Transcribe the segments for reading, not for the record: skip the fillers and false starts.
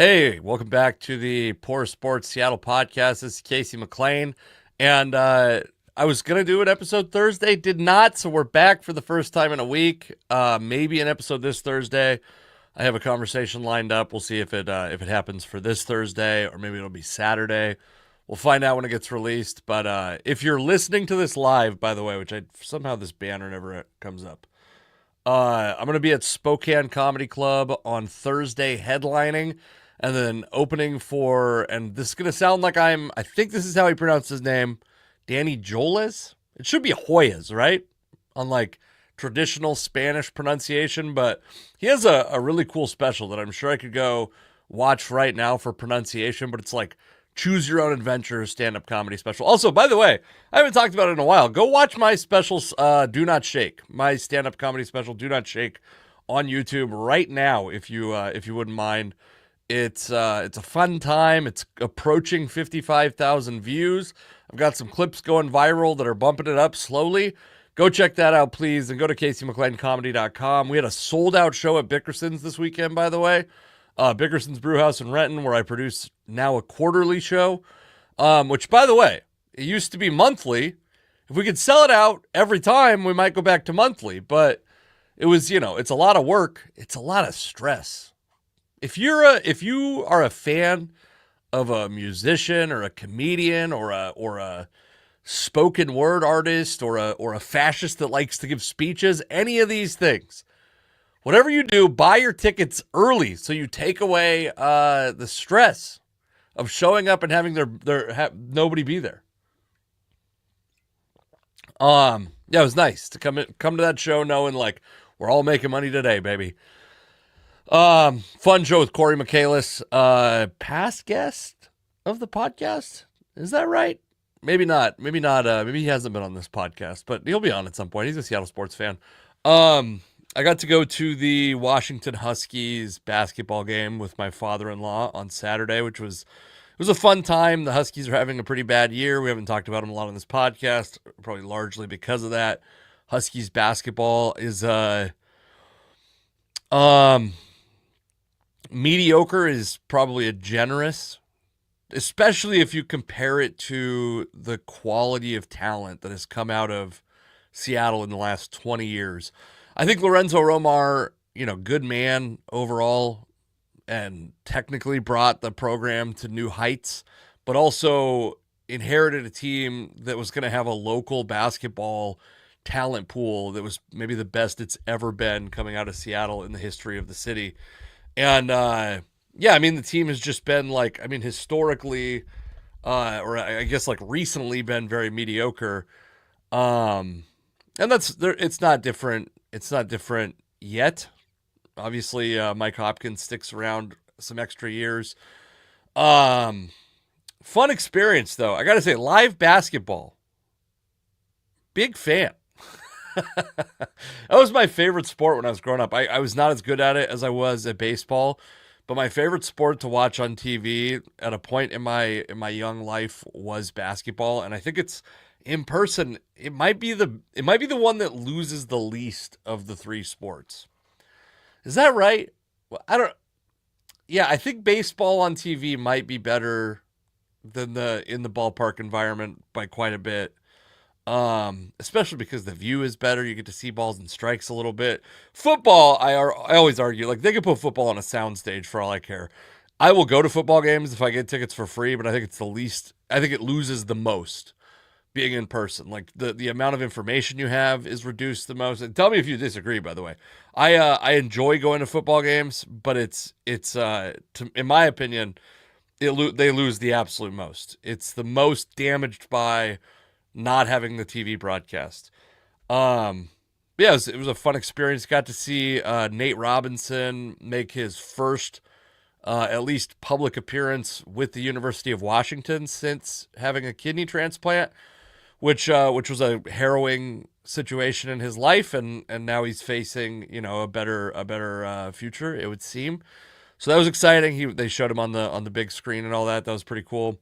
Hey, welcome back to the Poor Sports Seattle podcast. This is Casey McLean, and I was gonna do an episode Thursday, did not, so we're back for the first time in a week. Maybe an episode this Thursday. I have a conversation lined up. We'll see if it happens for this Thursday, or maybe it'll be Saturday. We'll find out when it gets released. But if you're listening to this live, by the way, which I somehow this banner never comes up. I'm going to be at Spokane Comedy Club on Thursday headlining and then opening for, and this is going to sound like I think this is how he pronounced his name, Danny Joles. It should be Hoyas, right? Unlike traditional Spanish pronunciation, but he has a really cool special that I'm sure I could go watch right now for pronunciation, but it's like choose your own adventure stand-up comedy special. Also, by the way, I haven't talked about it in a while. Go watch my specials, Do Not Shake, my stand-up comedy special, Do Not Shake, on YouTube right now, if you wouldn't mind. It's a fun time. It's approaching 55,000 views. I've got some clips going viral that are bumping it up slowly. Go check that out, please, and go to CaseyMcLeanComedy.com. We had a sold-out show at Bickerson's this weekend, by the way. Bickerson's Brewhouse in Renton, where I produce now a quarterly show, which, by the way, it used to be monthly. If we could sell it out every time, we might go back to monthly, but it was, it's a lot of work. It's a lot of stress. If you are a fan of a musician or a comedian or a spoken word artist or a fascist that likes to give speeches, any of these things, whatever you do, buy your tickets early so you take away the stress of showing up and having nobody be there. Yeah, it was nice to come to that show knowing like we're all making money today, baby. Fun show with Corey Michaelis, past guest of the podcast. Is that right? Maybe not. Maybe he hasn't been on this podcast, but he'll be on at some point. He's a Seattle sports fan. I got to go to the Washington Huskies basketball game with my father-in-law on Saturday, which was a fun time. The Huskies are having a pretty bad year. We haven't talked about them a lot on this podcast, probably largely because of that. Huskies basketball is mediocre is probably a generous, especially if you compare it to the quality of talent that has come out of Seattle in the last 20 years. I think Lorenzo Romar, good man overall and technically brought the program to new heights, but also inherited a team that was going to have a local basketball talent pool that was maybe the best it's ever been coming out of Seattle in the history of the city. And, the team has just been historically, or I guess recently been very mediocre. And it's not different. It's not different yet. Obviously, Mike Hopkins sticks around some extra years. Fun experience, though. I got to say, live basketball. Big fan. That was my favorite sport when I was growing up. I was not as good at it as I was at baseball, but my favorite sport to watch on TV at a point in my young life was basketball, and I think it's in person. It might be the one that loses the least of the three sports. Is that right? Well, I think baseball on TV might be better than in the ballpark environment by quite a bit. Especially because the view is better. You get to see balls and strikes a little bit. Football, I always argue, they could put football on a soundstage for all I care. I will go to football games if I get tickets for free, but I think I think it loses the most being in person. The amount of information you have is reduced the most. And tell me if you disagree, by the way. I enjoy going to football games, but it's in my opinion, they lose the absolute most. It's the most damaged by not having the TV broadcast. It was a fun experience. Got to see Nate Robinson make his first at least public appearance with the University of Washington since having a kidney transplant, which was a harrowing situation in his life, and now he's facing a better future, it would seem. So that was exciting. They showed him on the big screen and all that. That was pretty cool.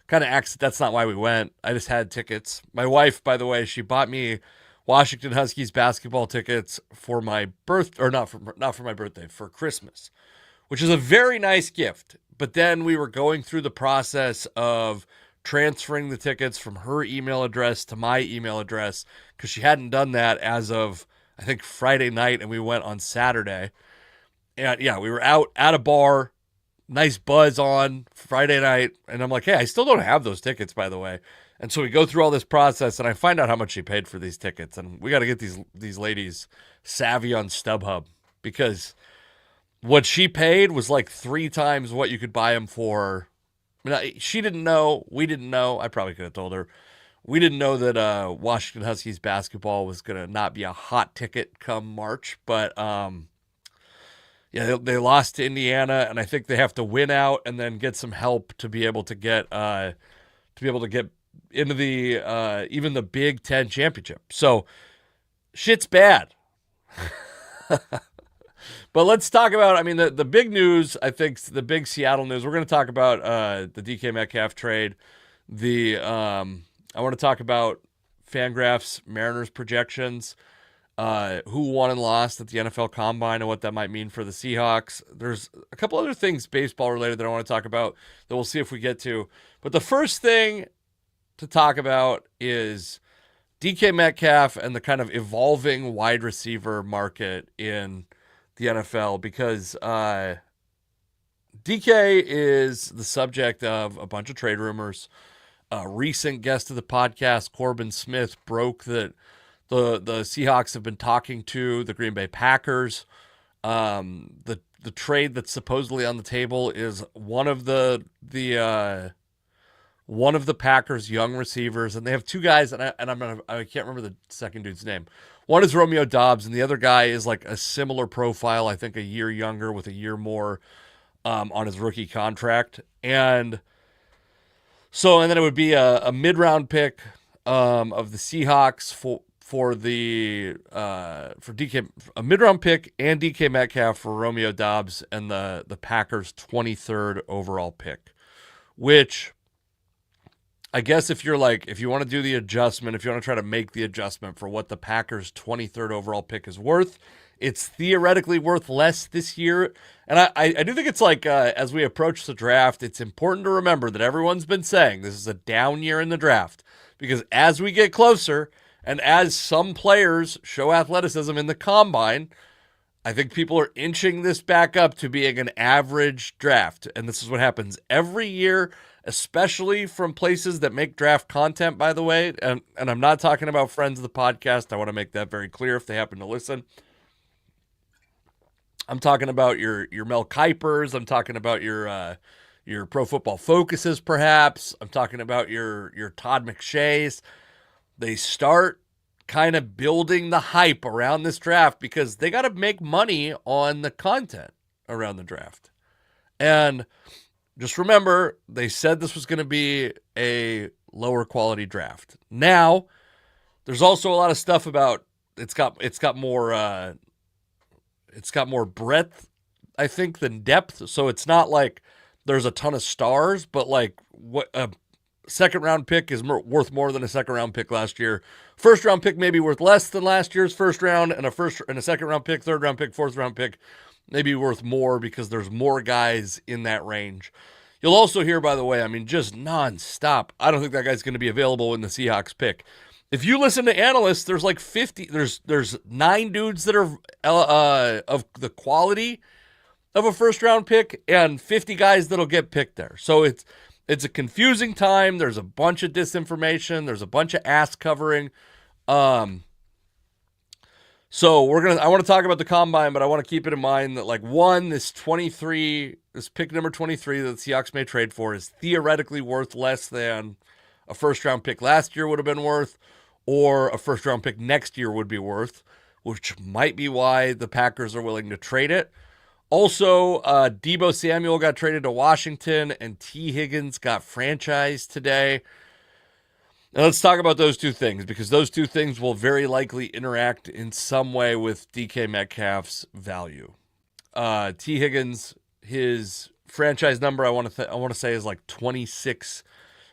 Kind of accident. That's not why we went. I just had tickets. My wife, by the way, she bought me Washington Huskies basketball tickets for my not for my birthday, for Christmas, which is a very nice gift. But then we were going through the process of transferring the tickets from her email address to my email address because she hadn't done that as of, I think, Friday night, and we went on Saturday. And yeah, we were out at a bar, nice buzz on Friday night, and I'm like, hey, I still don't have those tickets, by the way. And so we go through all this process, and I find out how much she paid for these tickets, and we got to get these ladies savvy on StubHub because what she paid was like 3 times what you could buy them for. I mean, she didn't know. We didn't know. I probably could have told her. We didn't know that Washington Huskies basketball was going to not be a hot ticket come March, but yeah, they lost to Indiana, and I think they have to win out and then get some help to be able to get into the even the Big Ten championship. So shit's bad. But let's talk about, I mean, the big news, I think, the big Seattle news. We're going to talk about the DK Metcalf trade. I want to talk about Fangraphs Mariners projections, who won and lost at the NFL Combine and what that might mean for the Seahawks. There's a couple other things baseball related that I want to talk about that we'll see if we get to. But the first thing to talk about is DK Metcalf and the kind of evolving wide receiver market in the NFL, because DK is the subject of a bunch of trade rumors. A recent guest of the podcast, Corbin Smith, broke that the Seahawks have been talking to the Green Bay Packers. The trade that's supposedly on the table is one of the Packers' young receivers, and they have 2 guys, and I can't remember the second dude's name. One is Romeo Doubs, and the other guy is like a similar profile, I think a year younger with a year more on his rookie contract. And then it would be a mid-round pick of the Seahawks for DK, a mid-round pick and DK Metcalf for Romeo Doubs, and the Packers' 23rd overall pick, which I guess if you want to do the adjustment, if you want to try to make the adjustment for what the Packers' 23rd overall pick is worth, it's theoretically worth less this year. And I do think it's like, as we approach the draft, it's important to remember that everyone's been saying this is a down year in the draft, because as we get closer and as some players show athleticism in the combine, I think people are inching this back up to being an average draft. And this is what happens every year, especially from places that make draft content, by the way. And I'm not talking about friends of the podcast. I want to make that very clear if they happen to listen. I'm talking about your Mel Kipers. I'm talking about your Pro Football Focuses, perhaps. I'm talking about your Todd McShays. They start kind of building the hype around this draft because they got to make money on the content around the draft. And just remember, they said this was going to be a lower quality draft. Now, there's also a lot of stuff about it's got more breadth, I think, than depth. So it's not like there's a ton of stars, but like what a second round pick is worth more than a second round pick last year. First round pick may be worth less than last year's first round, and a second round pick, third round pick, fourth round pick may be worth more because there's more guys in that range. You'll also hear, by the way, I mean, just nonstop, I don't think that guy's going to be available when the Seahawks pick. If you listen to analysts, there's like 50, there's 9 dudes that are of the quality of a first round pick and 50 guys that'll get picked there. So it's a confusing time. There's a bunch of disinformation. There's a bunch of ass covering. So I want to talk about the combine, but I want to keep it in mind that this pick number 23 that the Seahawks may trade for is theoretically worth less than a first round pick last year would have been worth, or a first round pick next year would be worth, which might be why the Packers are willing to trade it. Also, Deebo Samuel got traded to Washington, and T. Higgins got franchised today. Now let's talk about those 2 things, because those 2 things will very likely interact in some way with DK Metcalf's value. T. Higgins, his franchise number I want to say is like $26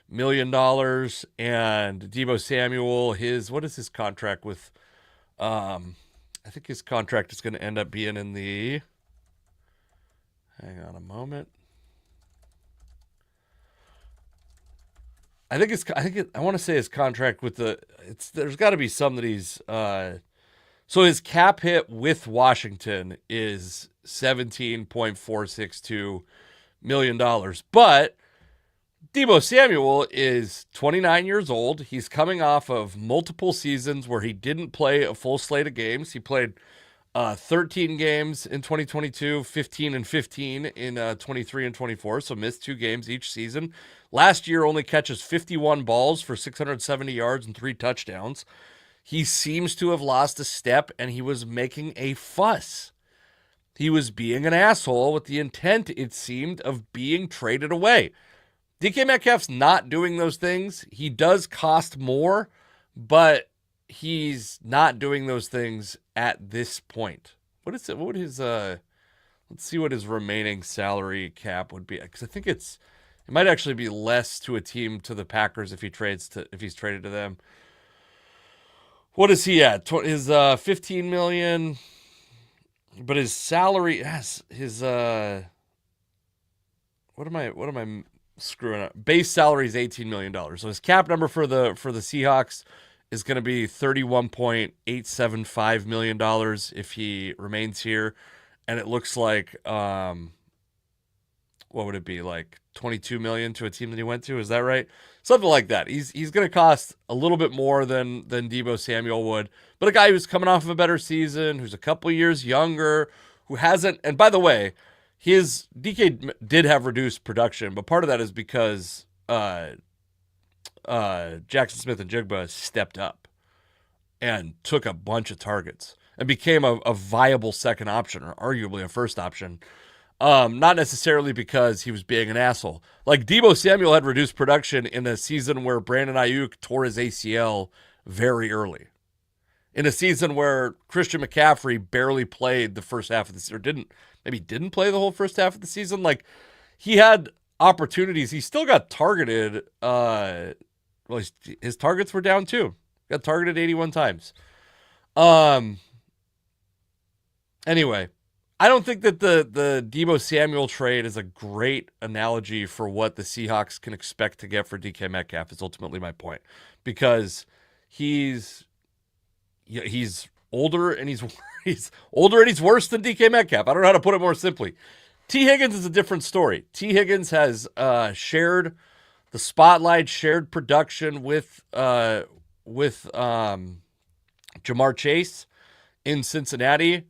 million, and Deebo Samuel, what is his contract with? I think his contract is going to end up being in the. Hang on a moment. I want to say his contract with there's got to be some that he's so his cap hit with Washington is $17.462 million. But Deebo Samuel is 29 years old. He's coming off of multiple seasons where he didn't play a full slate of games. He played 13 games in 2022, 15 and 15 in 23 and 24, so missed 2 games each season. Last year only catches 51 balls for 670 yards and 3 touchdowns. He seems to have lost a step, and he was making a fuss. He was being an asshole with the intent, it seemed, of being traded away. DK Metcalf's not doing those things. He does cost more, but he's not doing those things at this point. What is it? What would his let's see what his remaining salary cap would be, because I think it might actually be less to a team, to the Packers, if he's traded to them. What is he at? His 15 million, but his salary has his what am I screwing up? Base salary is $18 million. So his cap number for the Seahawks is going to be $31.875 million if he remains here. And it looks like, what would it be, like $22 million to a team that he went to? Is that right? Something like that. He's going to cost a little bit more than Deebo Samuel would, but a guy who's coming off of a better season, who's a couple years younger, who hasn't. And by the way, his DK did have reduced production, but part of that is because Jackson Smith and Jigba stepped up and took a bunch of targets and became a viable second option, or arguably a first option. Not necessarily because he was being an asshole. Like, Deebo Samuel had reduced production in a season where Brandon Ayuk tore his ACL very early. In a season where Christian McCaffrey barely played the first half of the season, or didn't play the whole first half of the season. Like, he had opportunities. He still got targeted. His targets were down too. Got targeted 81 times. Anyway, I don't think that the Deebo Samuel trade is a great analogy for what the Seahawks can expect to get for DK Metcalf, is ultimately my point. Because he's older and he's older and he's worse than DK Metcalf. I don't know how to put it more simply. T. Higgins is a different story. T. Higgins has shared the spotlight, shared production with Jamar Chase in Cincinnati.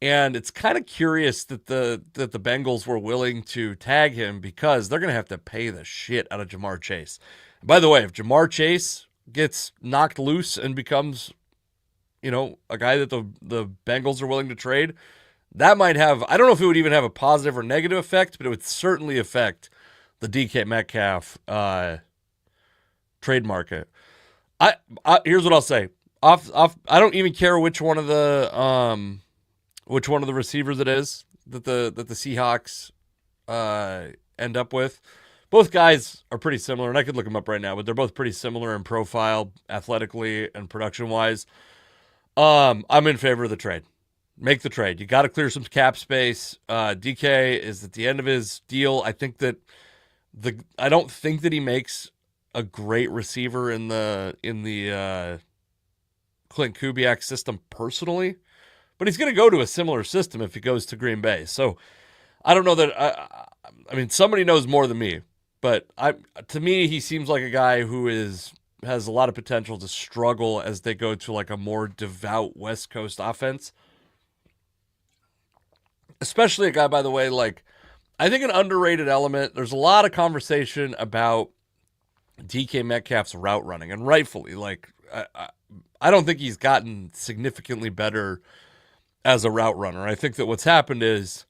And it's kind of curious that the Bengals were willing to tag him, because they're going to have to pay the shit out of Jamar Chase. By the way, if Jamar Chase gets knocked loose and becomes, a guy that the Bengals are willing to trade, that might have, I don't know if it would even have a positive or negative effect, but it would certainly affect the DK Metcalf trade market. Here's what I'll say. I don't even care which one of the receivers it is that the Seahawks end up with. Both guys are pretty similar, and I could look them up right now, but they're both pretty similar in profile, athletically and production-wise. I'm in favor of the trade. Make the trade. You got to clear some cap space. DK is at the end of his deal. I don't think that he makes a great receiver in the Clint Kubiak system personally, but he's going to go to a similar system if he goes to Green Bay. So I don't know that I mean, somebody knows more than me, but to me, he seems like a guy who has a lot of potential to struggle as they go to like a more devout West Coast offense. Especially a guy, by the way, like, I think an underrated element, there's a lot of conversation about DK Metcalf's route running, and rightfully, like, I don't think he's gotten significantly better as a route runner. I think that what's happened is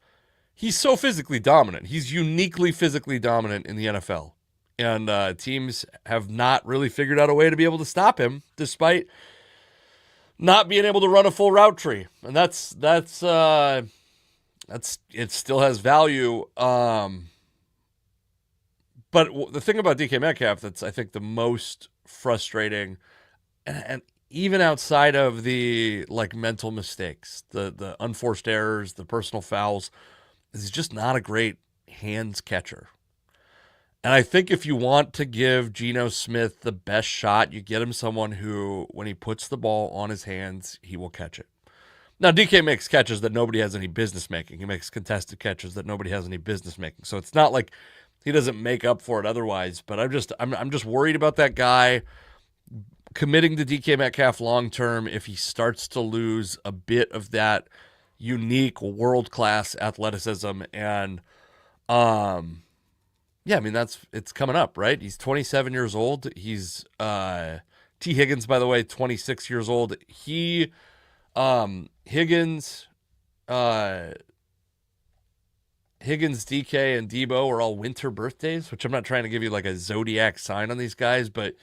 he's so physically dominant. He's uniquely physically dominant in the NFL. And teams have not really figured out a way to be able to stop him, despite not being able to run a full route tree. And that's it still has value. But the thing about DK Metcalf that's, I think, the most frustrating, and even outside of the like mental mistakes, the unforced errors, the personal fouls, is he's just not a great hands catcher. And I think if you want to give Geno Smith the best shot, you get him someone who, when he puts the ball on his hands, he will catch it. Now, DK makes catches that nobody has any business making. He makes contested catches that nobody has any business making. So it's not like he doesn't make up for it otherwise. But I'm just worried about that guy committing to DK Metcalf long term if he starts to lose a bit of that unique world-class athleticism. And yeah, I mean, it's coming up, right? He's 27 years old. He's T. Higgins, by the way, 26 years old. Higgins, DK, and Debo are all winter birthdays, which I'm not trying to give you like a zodiac sign on these guys, but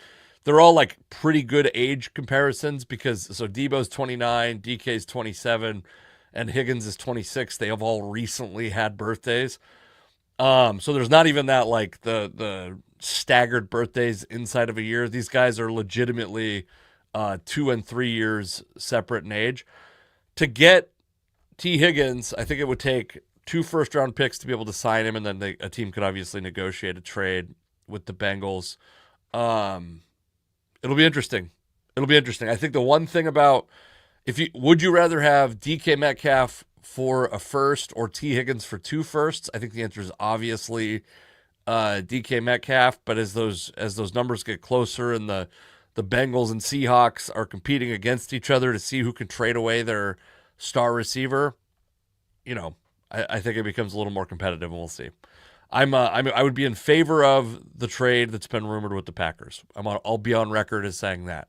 they're all like pretty good age comparisons because so Debo's 29, DK's 27, and Higgins is 26. They have all recently had birthdays. So there's not even that like the staggered birthdays inside of a year. These guys are legitimately 2 and 3 years separate in age. To get T. Higgins, I think it would take 2 first-round picks to be able to sign him, and then a team could obviously negotiate a trade with the Bengals. It'll be interesting. I think the one thing about would you rather have DK Metcalf for a first or T. Higgins for 2 firsts? I think the answer is obviously DK Metcalf. But as those numbers get closer and the Bengals and Seahawks are competing against each other to see who can trade away their star receiver, I think it becomes a little more competitive, and we'll see. I would be in favor of the trade that's been rumored with the Packers. I'll be on record as saying that.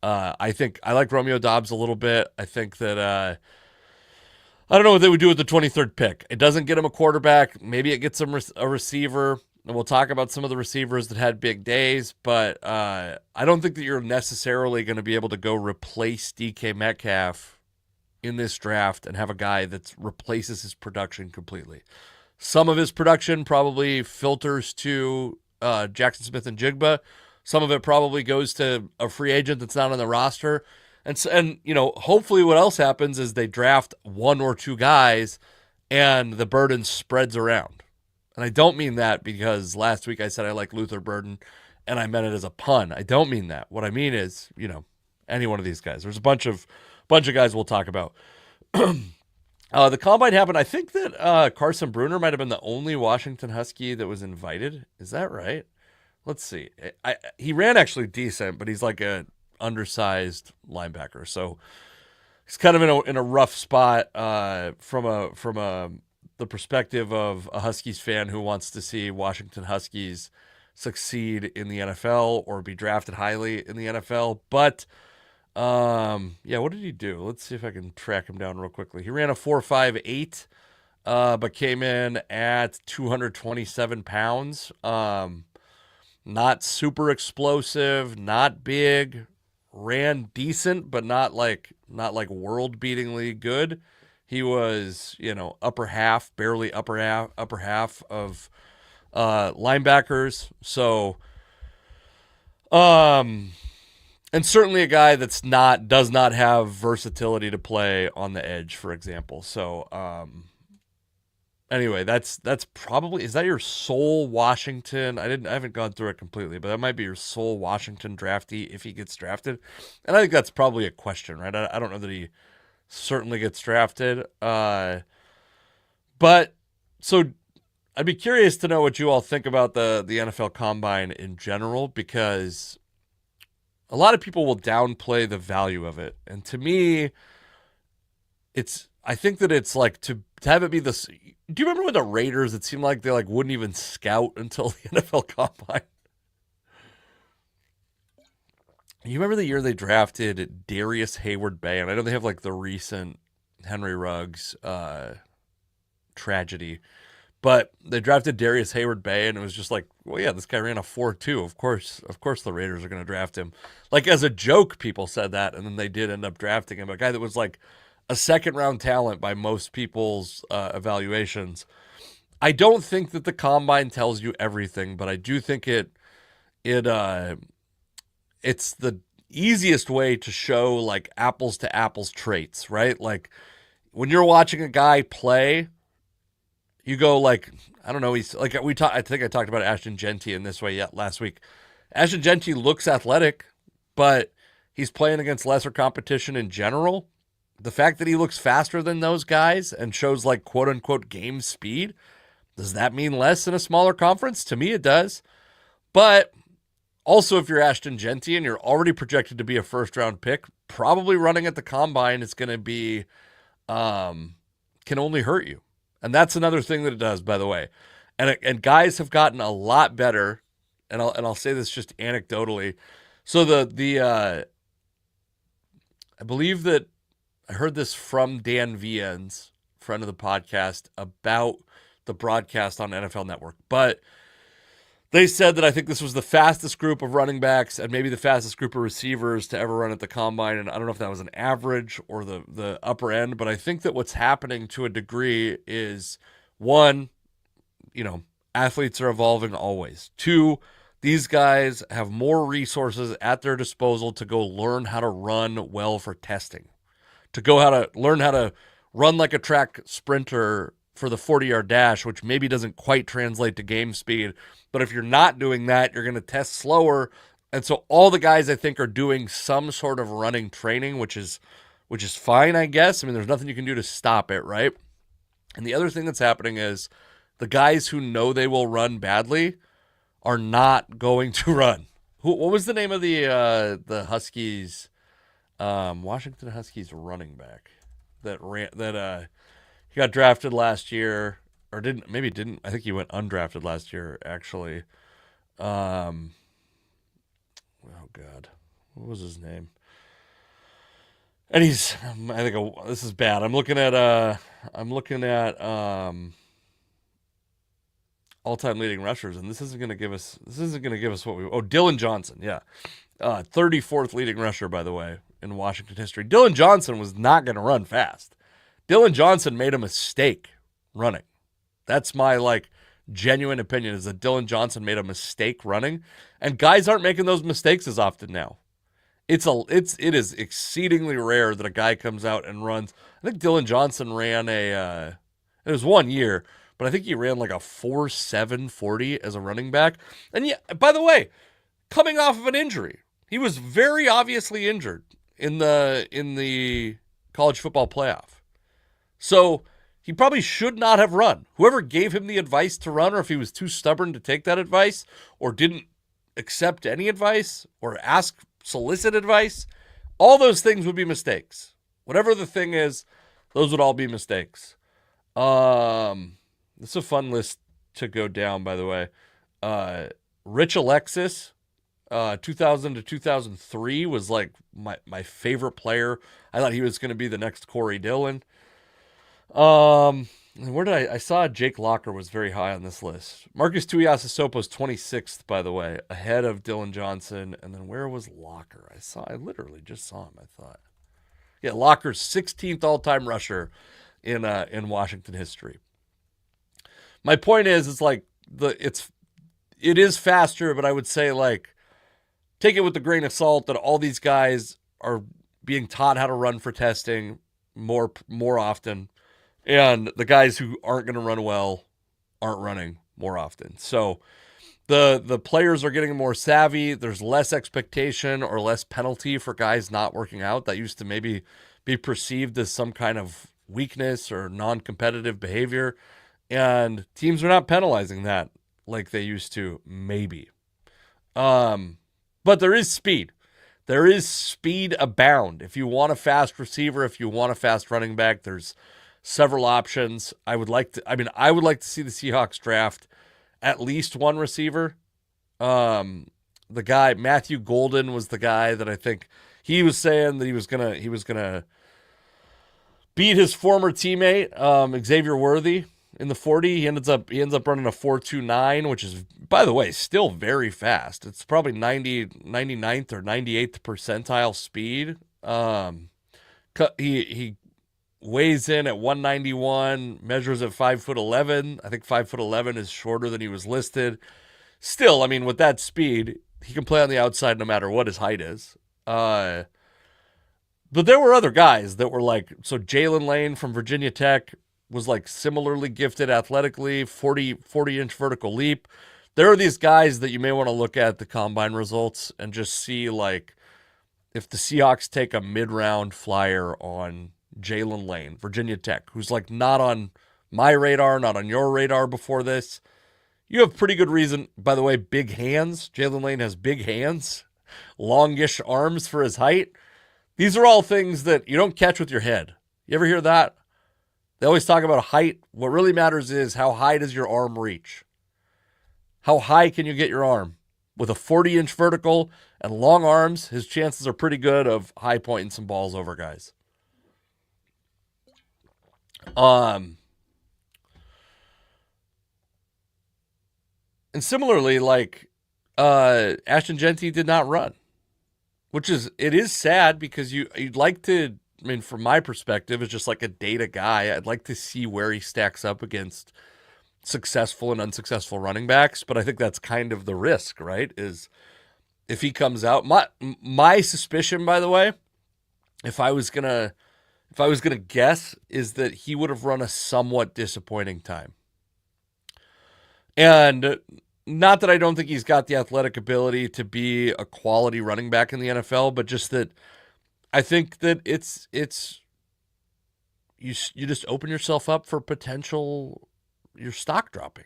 I think I like Romeo Doubs a little bit. I think that I don't know what they would do with the 23rd pick. It doesn't get him a quarterback. Maybe it gets him a receiver. And we'll talk about some of the receivers that had big days. But I don't think that you're necessarily going to be able to go replace DK Metcalf in this draft and have a guy that replaces his production completely. Some of his production probably filters to Jackson Smith and Jigba. Some of it probably goes to a free agent that's not on the roster. And hopefully what else happens is they draft 1 or 2 guys and the burden spreads around. And I don't mean that because last week I said I like Luther Burden and I meant it as a pun. I don't mean that. What I mean is, any one of these guys. There's a bunch of guys we'll talk about. The combine happened. I think that Carson Bruner might have been the only Washington Husky that was invited. Is that right? Let's see. He ran actually decent, but he's like a undersized linebacker, so he's kind of in a rough spot from the perspective of a Huskies fan who wants to see Washington Huskies succeed in the NFL or be drafted highly in the NFL. But what did he do? Let's see if I can track him down real quickly. He ran a 4.58, but came in at 227 pounds. Not super explosive, not big, ran decent, but not like world-beatingly good. He was, upper half, barely upper half of linebackers. So, and certainly a guy does not have versatility to play on the edge, for example. So, anyway, that's probably, is that your sole Washington? I haven't gone through it completely, but that might be your sole Washington draftee if he gets drafted. And I think that's probably a question, right? I don't know that he certainly gets drafted. But so I'd be curious to know what you all think about the NFL Combine in general, because a lot of people will downplay the value of it. And to me, I think that it's like to have it be this. Do you remember with the Raiders, it seemed like they wouldn't even scout until the NFL Combine? You remember the year they drafted Darius Hayward-Bay? And I know they have the recent Henry Ruggs tragedy, but they drafted Darius Hayward-Bay, and it was just well, yeah, this guy ran a 4.2. Of course the Raiders are going to draft him. As a joke, people said that, and then they did end up drafting him. A guy that was a second-round talent by most people's evaluations. I don't think that the Combine tells you everything, but I do think it's the easiest way to show apples to apples traits, right? When you're watching a guy play, You go like, I don't know, he's like I think I talked about Ashton Genty in this way last week. Ashton Genty looks athletic, but he's playing against lesser competition in general. The fact that he looks faster than those guys and shows like quote unquote game speed, does that mean less in a smaller conference? To me, it does. But also, if you're Ashton Genty and you're already projected to be a first round pick, probably running at the combine is going to be, can only hurt you. And that's another thing that it does, by the way. And guys have gotten a lot better. And I'll say this just anecdotally. So I believe that I heard this from Dan Viens, friend of the podcast, about the broadcast on NFL Network. But they said that I think this was the fastest group of running backs and maybe the fastest group of receivers to ever run at the combine. And I don't know if that was an average or the upper end, but I think that what's happening to a degree is, one, athletes are evolving always. Two, these guys have more resources at their disposal to go learn how to run well for testing, to learn how to run like a track sprinter for the 40-yard dash, which maybe doesn't quite translate to game speed. But if you're not doing that, you're going to test slower. And so all the guys, I think, are doing some sort of running training, which is fine, I guess. I mean, there's nothing you can do to stop it, right? And the other thing that's happening is the guys who know they will run badly are not going to run. What was the name of the Huskies, Washington Huskies running back that he got drafted last year, or didn't? I think he went undrafted last year, actually. Oh God, what was his name? And this is bad. I'm looking at all-time leading rushers, and this isn't going to give us what we. Oh, Dylan Johnson, yeah, 34th leading rusher, by the way, in Washington history. Dylan Johnson was not going to run fast. Dylan Johnson made a mistake running. That's my genuine opinion, is that Dylan Johnson made a mistake running, and guys aren't making those mistakes as often now. It is exceedingly rare that a guy comes out and runs. I think Dylan Johnson ran it was 1 year, but I think he ran like a 4.7 40 as a running back. And yeah, by the way, coming off of an injury, he was very obviously injured in the college football playoff. So he probably should not have run. Whoever gave him the advice to run, or if he was too stubborn to take that advice, or didn't accept any advice, or solicit advice, all those things would be mistakes. Whatever the thing is, those would all be mistakes. This is a fun list to go down, by the way. Rich Alexis, 2000 to 2003 was like my favorite player. I thought he was going to be the next Corey Dillon. Where did I saw Jake Locker was very high on this list. Marcus Tuiasosopo's 26th, by the way, ahead of Dylan Johnson. And then where was Locker? I literally just saw him, I thought. Yeah, Locker's 16th all-time rusher in Washington history. My point is, it is faster, but I would say take it with a grain of salt that all these guys are being taught how to run for testing more often. And the guys who aren't going to run well aren't running more often. So the players are getting more savvy. There's less expectation or less penalty for guys not working out. That used to maybe be perceived as some kind of weakness or non-competitive behavior. And teams are not penalizing that like they used to, maybe. But there is speed. There is speed abound. If you want a fast receiver, if you want a fast running back, there's several options. I would like to see the Seahawks draft at least one receiver. The guy, Matthew Golden, was the guy that I think he was saying that he was gonna beat his former teammate, Xavier Worthy, in the 40. He ends up running a 4.29, which is, by the way, still very fast. It's probably 99th or 98th percentile speed. He weighs in at 191, measures at 5'11". I think 5'11" is shorter than he was listed. Still, I mean, with that speed, he can play on the outside no matter what his height is. But there were other guys that were so Jalen Lane from Virginia Tech, was like similarly gifted athletically, 40-inch vertical leap. There are these guys that you may want to look at the combine results and just see like if the Seahawks take a mid-round flyer on Jalen Lane, Virginia Tech, who's like not on my radar, not on your radar before this. You have pretty good reason. By the way, big hands. Jalen Lane has big hands, longish arms for his height. These are all things that you don't catch with your head. You ever hear that? They always talk about height. What really matters is how high does your arm reach? How high can you get your arm? With a 40-inch vertical and long arms, his chances are pretty good of high pointing some balls over guys. And similarly, like Ashton Genty did not run, which it is sad because you'd like to. I mean, from my perspective, as just like a data guy, I'd like to see where he stacks up against successful and unsuccessful running backs. But I think that's kind of the risk, right? Is if he comes out, my suspicion, by the way, if I was gonna guess, is that he would have run a somewhat disappointing time. And not that I don't think he's got the athletic ability to be a quality running back in the NFL, but just that I think that it's you just open yourself up for potential your stock dropping.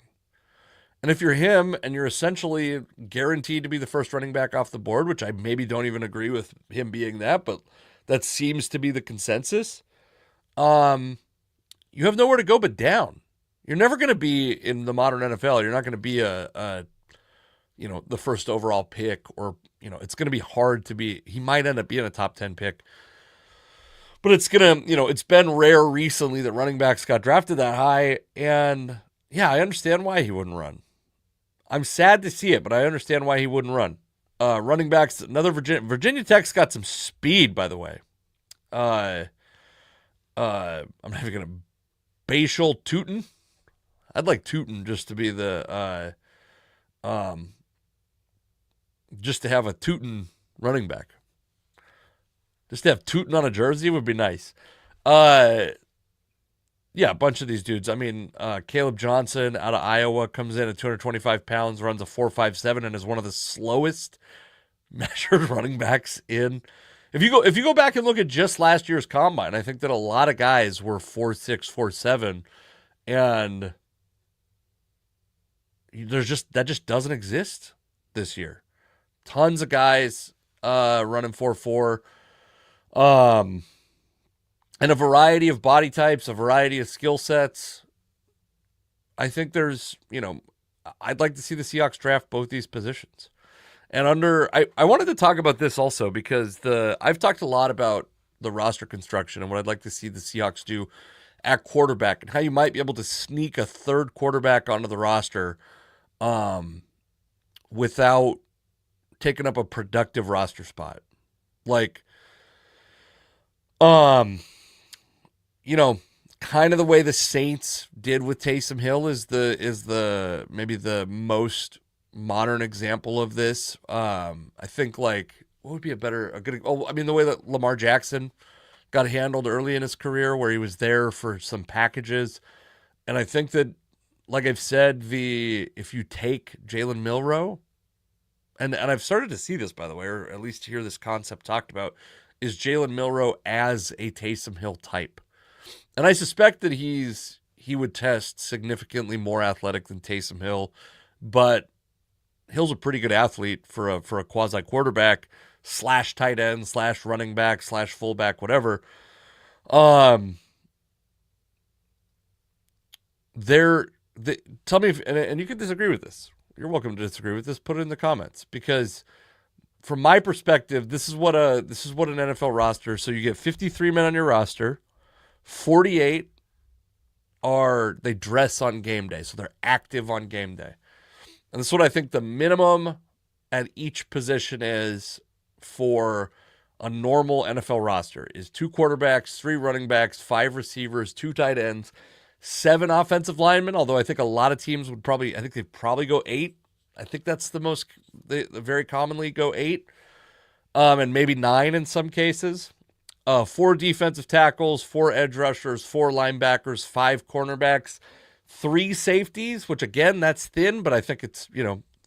And if you're him and you're essentially guaranteed to be the first running back off the board, which I maybe don't even agree with him being that, but that seems to be the consensus, you have nowhere to go but down. You're never going to be in the modern NFL. You're not going to be the first overall pick, or, it's going to be hard to be. He might end up being a top 10 pick, but it's going to, it's been rare recently that running backs got drafted that high. And yeah, I understand why he wouldn't run. I'm sad to see it, but I understand why he wouldn't run. Running backs, another Virginia Tech's got some speed, by the way. I'm not even going to Bashal Tootin. I'd like Tootin just to be just to have a Tootin running back. Just to have Tootin on a jersey would be nice. Yeah, a bunch of these dudes. I mean, Caleb Johnson out of Iowa comes in at 225 pounds, runs a 4.57, and is one of the slowest measured running backs in. If you go back and look at just last year's combine, I think that a lot of guys were 4.6, 4.7, and that just doesn't exist this year. Tons of guys running 4.4. And a variety of body types, a variety of skill sets. I think there's, I'd like to see the Seahawks draft both these positions. And I wanted to talk about this also because I've talked a lot about the roster construction and what I'd like to see the Seahawks do at quarterback and how you might be able to sneak a third quarterback onto the roster without taking up a productive roster spot. Like, kind of the way the Saints did with Taysom Hill is the maybe the most modern example of this. I think like what would be the way that Lamar Jackson got handled early in his career, where he was there for some packages, and I think that, like I've said, if you take Jalen Milroe, and I've started to see this, by the way, or at least hear this concept talked about, is Jalen Milroe as a Taysom Hill type. And I suspect that he would test significantly more athletic than Taysom Hill, but Hill's a pretty good athlete for a quasi quarterback / tight end / running back / fullback, whatever. Tell me if, and you can disagree with this. You're welcome to disagree with this. Put it in the comments, because from my perspective, this is what an NFL roster. So you get 53 men on your roster. 48 they dress on game day, so they're active on game day. And that's what I think the minimum at each position is for a normal NFL roster is 2 quarterbacks, 3 running backs, 5 receivers, 2 tight ends, 7 offensive linemen, although I think a lot of teams they'd probably go 8. I think that's they very commonly go 8, and maybe 9 in some cases. 4 defensive tackles, 4 edge rushers, 4 linebackers, 5 cornerbacks, 3 safeties, which again, that's thin, but I think it's,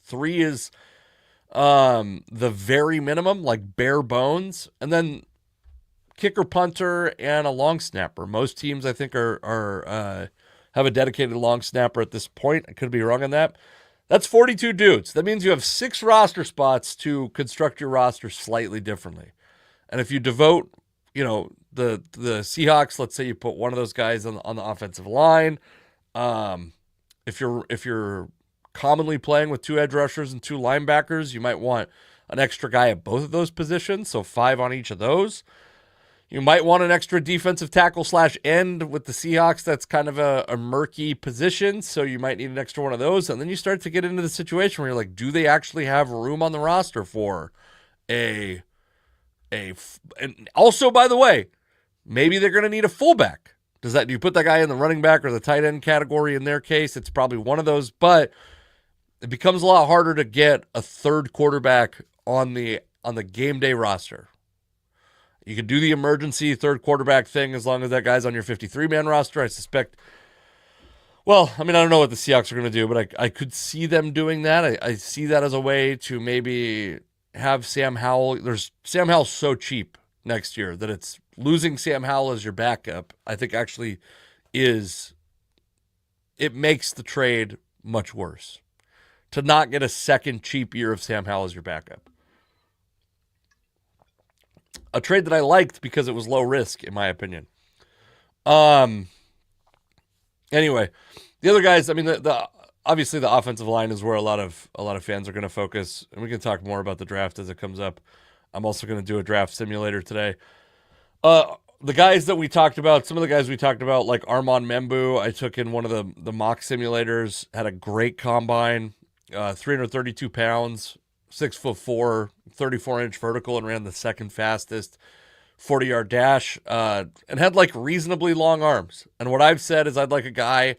3 is the very minimum, like bare bones. And then kicker, punter, and a long snapper. Most teams, I think, are have a dedicated long snapper at this point. I could be wrong on that. That's 42 dudes. That means you have 6 roster spots to construct your roster slightly differently. And if you devote, the Seahawks, let's say you put one of those guys on the offensive line. If you're commonly playing with 2 edge rushers and 2 linebackers, you might want an extra guy at both of those positions, so 5 on each of those. You might want an extra defensive tackle / end with the Seahawks. That's kind of a murky position, so you might need an extra one of those. And then you start to get into the situation where you're like, do they actually have room on the roster for and also, by the way, maybe they're going to need a fullback. Do you put that guy in the running back or the tight end category? In their case, it's probably one of those, but it becomes a lot harder to get a third quarterback on the game day roster. You can do the emergency third quarterback thing as long as that guy's on your 53-man roster. I suspect, I don't know what the Seahawks are going to do, but I could see them doing that. I see that as a way to maybe have Sam Howell. Sam Howell's so cheap next year that it's losing Sam Howell as your backup, I think actually it makes the trade much worse to not get a second cheap year of Sam Howell as your backup. A trade that I liked because it was low risk, in my opinion. Anyway, the other guys, obviously the offensive line is where a lot of fans are going to focus, and we can talk more about the draft as it comes up. I'm also going to do a draft simulator today. The guys that we talked about, some of the guys we talked about, like Armand Membu, I took in one of the mock simulators, had a great combine, 332 pounds, 6'4", 34-inch vertical, and ran the second fastest 40-yard dash, and had like reasonably long arms. And what I've said is I'd like a guy,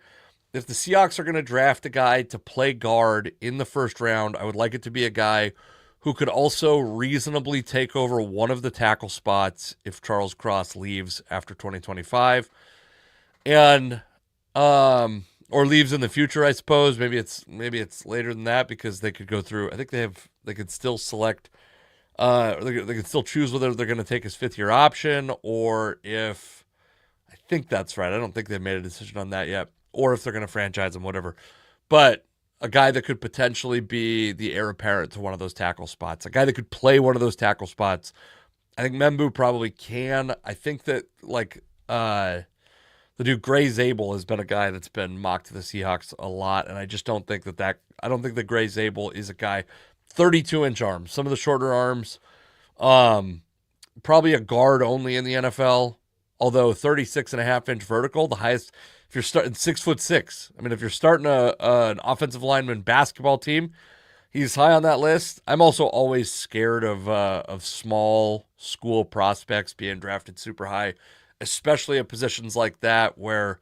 if the Seahawks are going to draft a guy to play guard in the first round, I would like it to be a guy who could also reasonably take over one of the tackle spots if Charles Cross leaves after 2025. And or leaves in the future, I suppose. Maybe it's later than that because they could go through. I think they could still select. They could still choose whether they're going to take his 5th-year option or if. I think that's right. I don't think they've made a decision on that yet, or if they're going to franchise him, whatever. But a guy that could potentially be the heir apparent to one of those tackle spots, a guy that could play one of those tackle spots. I think Membu probably can. I think that the dude Gray Zabel has been a guy that's been mocked to the Seahawks a lot, and I just don't think I don't think that Gray Zabel is a guy. 32-inch arms, some of the shorter arms, probably a guard only in the NFL, although 36.5-inch vertical, the highest, if you're starting 6'6". If you're starting an offensive lineman basketball team, he's high on that list. I'm also always scared of small school prospects being drafted super high, especially at positions like that where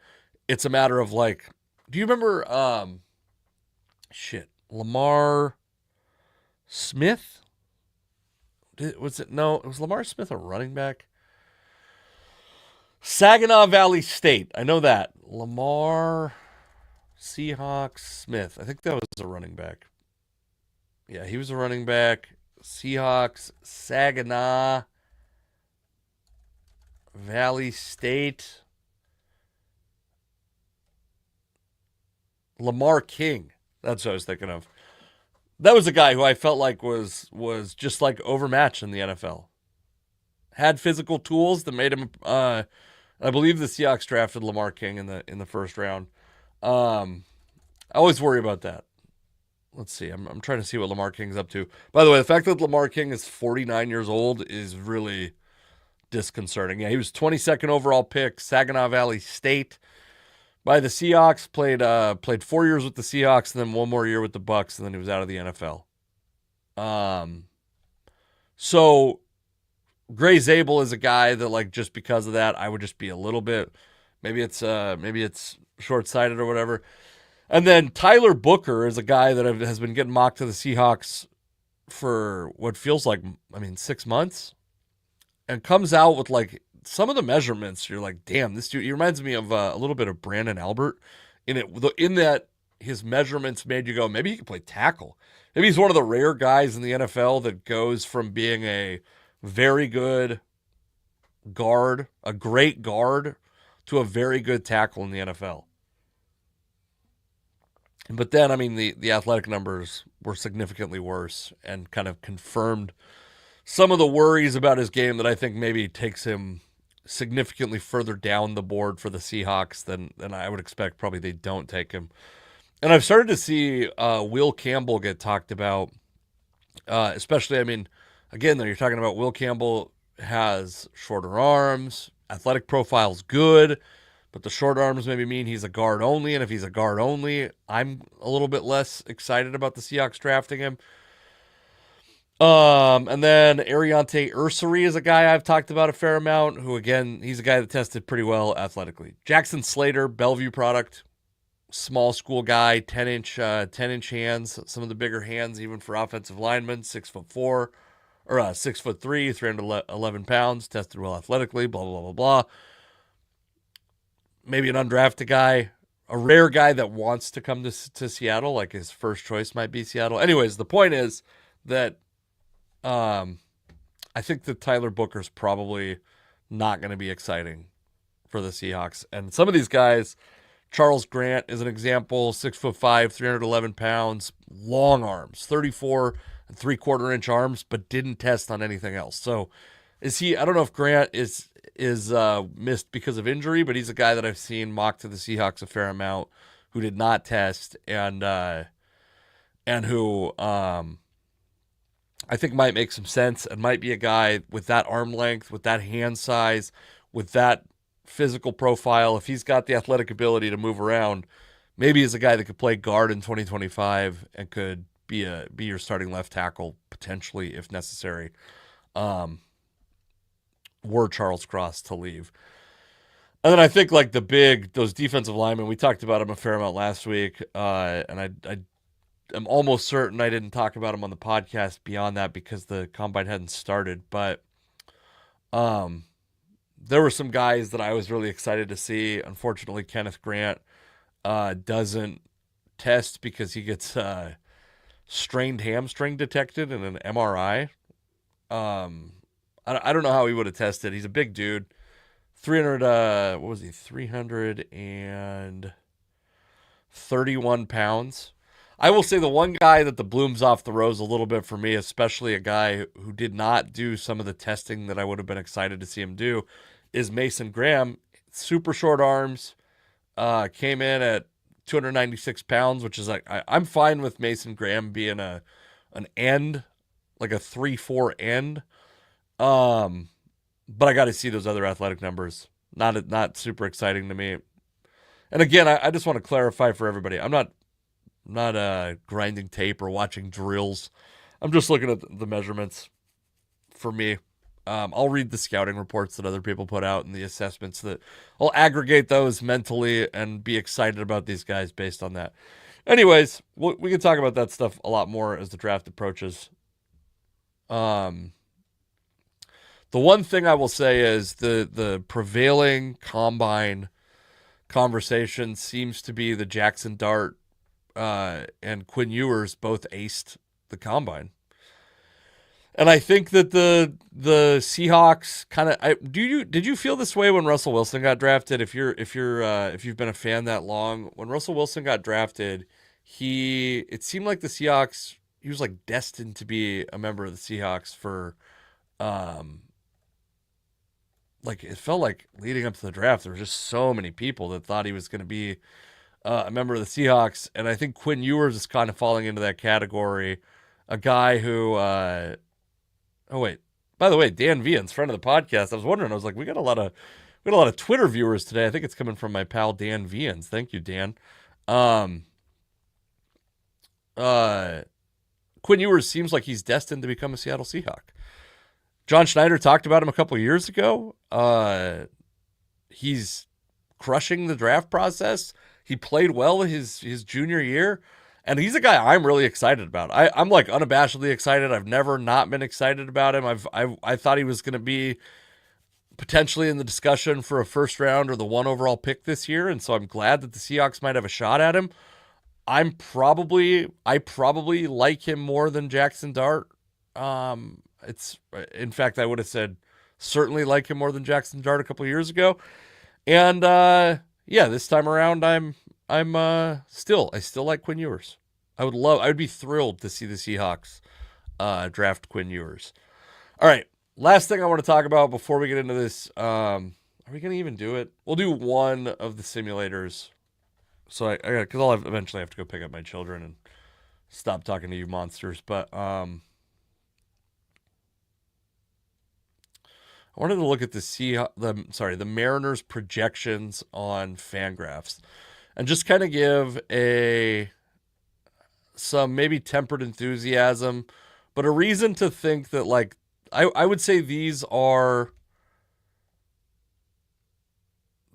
it's a matter of like, do you remember Lamar Smith? Was it Lamar Smith a running back? Saginaw Valley State. I know that. Lamar Seahawks Smith. I think that was a running back. Yeah, he was a running back. Seahawks, Saginaw Valley State. Lamar King. That's what I was thinking of. That was a guy who I felt like was just like overmatched in the NFL. Had physical tools that made him. I believe the Seahawks drafted Lamar King in the first round. I always worry about that. Let's see. I'm trying to see what Lamar King's up to. By the way, the fact that Lamar King is 49 years old is really disconcerting. Yeah, he was 22nd overall pick, Saginaw Valley State. By the Seahawks, played 4 years with the Seahawks, and then 1 more year with the Bucks, and then he was out of the NFL. So Gray Zabel is a guy that, like, just because of that, I would just be a little bit, maybe it's short-sighted or whatever. And then Tyler Booker is a guy that has been getting mocked to the Seahawks for what feels like, 6 months, and comes out with like some of the measurements, you're like, damn, this dude, he reminds me of a little bit of Brandon Albert in that his measurements made you go, maybe he can play tackle. Maybe he's one of the rare guys in the NFL that goes from being a very good guard, a great guard, to a very good tackle in the NFL. But then, I mean, the athletic numbers were significantly worse and kind of confirmed some of the worries about his game that I think maybe takes him significantly further down the board for the Seahawks than I would expect. Probably they don't take him. And I've started to see Will Campbell get talked about, especially, I mean, again, though, you're talking about Will Campbell has shorter arms, athletic profile's good, but the short arms maybe mean he's a guard only, and if he's a guard only, I'm a little bit less excited about the Seahawks drafting him. And then Ariante Ursary is a guy I've talked about a fair amount, who, again, he's a guy that tested pretty well athletically. Jackson Slater, Bellevue product, small school guy, 10-inch hands, some of the bigger hands even for offensive linemen, 6'4", or 6'3", 311 pounds, tested well athletically, blah, blah, blah, blah. Maybe an undrafted guy, a rare guy that wants to come to Seattle, like his first choice might be Seattle. Anyways, the point is that I think that Tyler Booker's probably not going to be exciting for the Seahawks. And some of these guys, Charles Grant is an example, 6'5", 311 pounds, long arms, 34 and 3/4 inch arms, but didn't test on anything else. So is he, I don't know if Grant is missed because of injury, but he's a guy that I've seen mocked to the Seahawks a fair amount who did not test and who I think might make some sense and might be a guy with that arm length, with that hand size, with that physical profile. If he's got the athletic ability to move around, maybe he's a guy that could play guard in 2025 and could be your starting left tackle potentially if necessary. Were Charles Cross to leave. And then I think like those defensive linemen, we talked about them a fair amount last week, and I'm almost certain I didn't talk about them on the podcast beyond that because the combine hadn't started. But there were some guys that I was really excited to see. Unfortunately, Kenneth Grant doesn't test because he gets strained hamstring detected in an MRI. I don't know how he would have tested. He's a big dude. 331 pounds. I will say the one guy that the bloom's off the rose a little bit for me, especially a guy who did not do some of the testing that I would have been excited to see him do, is Mason Graham. Super short arms. Came in at 296 pounds, which is like, I'm fine with Mason Graham being an end, like a 3-4 end. But I got to see those other athletic numbers. Not super exciting to me. And again, I just want to clarify for everybody. I'm not grinding tape or watching drills. I'm just looking at the measurements for me. I'll read the scouting reports that other people put out and the assessments that I'll aggregate those mentally and be excited about these guys based on that. Anyways, we can talk about that stuff a lot more as the draft approaches. The one thing I will say is the prevailing combine conversation seems to be the Jackson Dart and Quinn Ewers both aced the combine. And I think that the Seahawks kind of did you feel this way when Russell Wilson got drafted? If you've been a fan that long, when Russell Wilson got drafted, it seemed like the Seahawks, he was like destined to be a member of the Seahawks for like it felt like leading up to the draft, there were just so many people that thought he was going to be a member of the Seahawks. And I think Quinn Ewers is kind of falling into that category. A guy who, oh wait, by the way, Dan Vians, friend of the podcast. I was wondering, I was like, we got a lot of Twitter viewers today. I think it's coming from my pal, Dan Vians. Thank you, Dan. Quinn Ewers seems like he's destined to become a Seattle Seahawk. John Schneider talked about him a couple years ago. He's crushing the draft process. He played well his junior year, and he's a guy I'm really excited about. I'm like unabashedly excited. I've never not been excited about him. I thought he was going to be potentially in the discussion for a first round or the 1 overall pick this year, and so I'm glad that the Seahawks might have a shot at him. I probably like him more than Jackson Dart. In fact, I would have said certainly like him more than Jackson Dart a couple years ago. And this time around, I still like Quinn Ewers. I would be thrilled to see the Seahawks draft Quinn Ewers. All right, last thing I want to talk about before we get into this. Are we gonna even do it? We'll do one of the simulators. So I got, because I'll eventually have to go pick up my children and stop talking to you monsters. But I wanted to look at the Mariners projections on Fangraphs, and just kind of give some maybe tempered enthusiasm, but a reason to think that, like, I would say these are.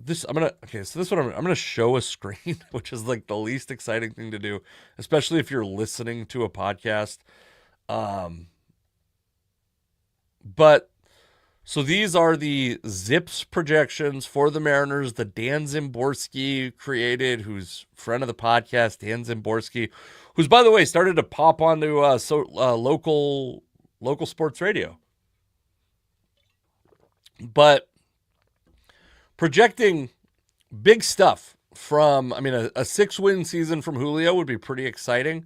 So this is what I'm going to show a screen, which is like the least exciting thing to do, especially if you're listening to a podcast. But so these are the Zips projections for the Mariners, the Dan Zimborski created, who's friend of the podcast, Dan Zimborski, who's, by the way, started to pop onto local sports radio. But projecting big stuff from, a 6-win season from Julio would be pretty exciting.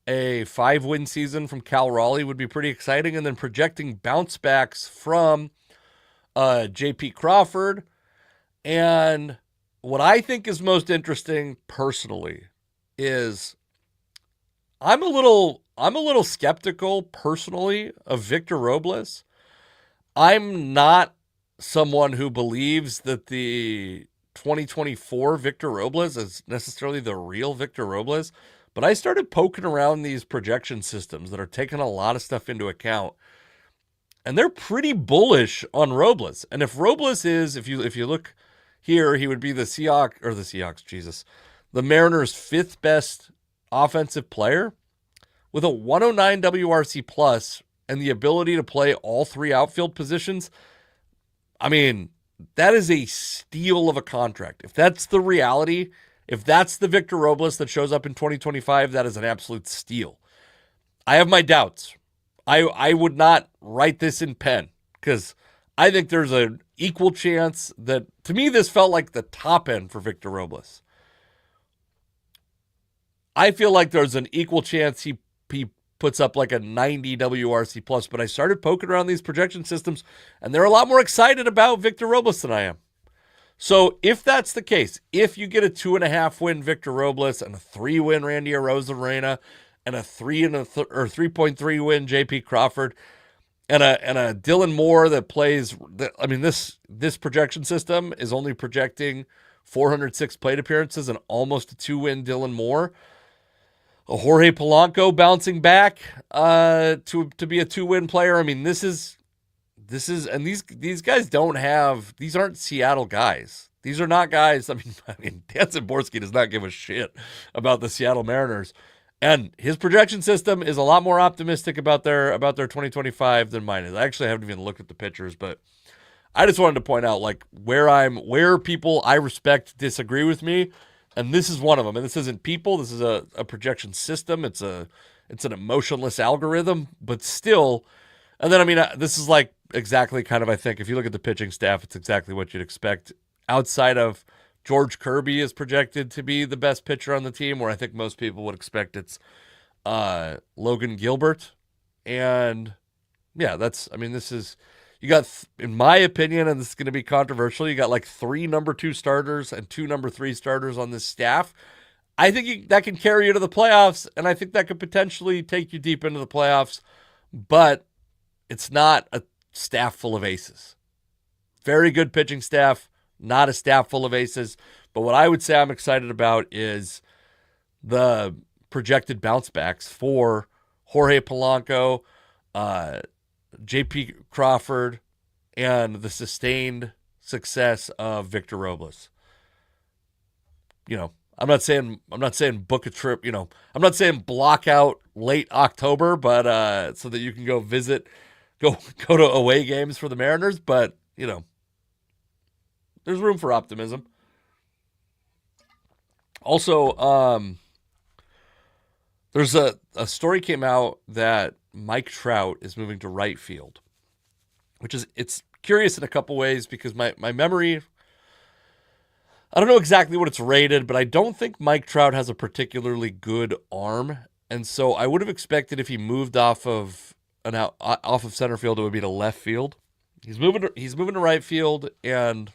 A 5-win season from Cal Raleigh would be pretty exciting. And then projecting bounce backs from J.P. Crawford. And what I think is most interesting personally is I'm a little skeptical personally of Victor Robles. I'm not someone who believes that the 2024 Victor Robles is necessarily the real Victor Robles, but I started poking around these projection systems that are taking a lot of stuff into account, and they're pretty bullish on Robles. And if Robles is, if you look here, he would be the Mariners' 5th best offensive player with a 109 WRC plus and the ability to play all 3 outfield positions. That is a steal of a contract. If that's the reality, if that's the Victor Robles that shows up in 2025, that is an absolute steal. I have my doubts. I would not write this in pen because I think there's an equal chance that, to me, this felt like the top end for Victor Robles. I feel like there's an equal chance he puts up like a 90 WRC plus, but I started poking around these projection systems, and they're a lot more excited about Victor Robles than I am. So if that's the case, if you get a 2.5-win Victor Robles and a 3-win Randy Arozarena and a 3.3 win JP Crawford and a Dylan Moore that plays, this projection system is only projecting 406 plate appearances and almost a 2-win Dylan Moore. A Jorge Polanco bouncing back to be a 2-win player. This is, and these guys these aren't Seattle guys. These are not guys. Dan Zimborski does not give a shit about the Seattle Mariners, and his projection system is a lot more optimistic about their 2025 than mine is. I actually haven't even looked at the pitchers, but I just wanted to point out like where people I respect disagree with me. And this is one of them. And this isn't people. This is a projection system. It's an emotionless algorithm, but still. And then, this is like exactly kind of, I think, if you look at the pitching staff, it's exactly what you'd expect. Outside of George Kirby is projected to be the best pitcher on the team, where I think most people would expect it's Logan Gilbert. And yeah, this is, you got, in my opinion, and this is going to be controversial, you got like 3 number 2 starters and 2 number 3 starters on this staff. I think that can carry you to the playoffs, and I think that could potentially take you deep into the playoffs, but it's not a staff full of aces. Very good pitching staff, not a staff full of aces. But what I would say I'm excited about is the projected bounce backs for Jorge Polanco, J.P. Crawford, and the sustained success of Victor Robles. I'm not saying book a trip. I'm not saying block out late October, but so that you can go to away games for the Mariners. But there's room for optimism. Also, there's a story came out that Mike Trout is moving to right field, which is it's curious in a couple ways because my memory, I don't know exactly what it's rated, but I don't think Mike Trout has a particularly good arm, and so I would have expected if he moved off of center field, it would be to left field. He's moving to right field, and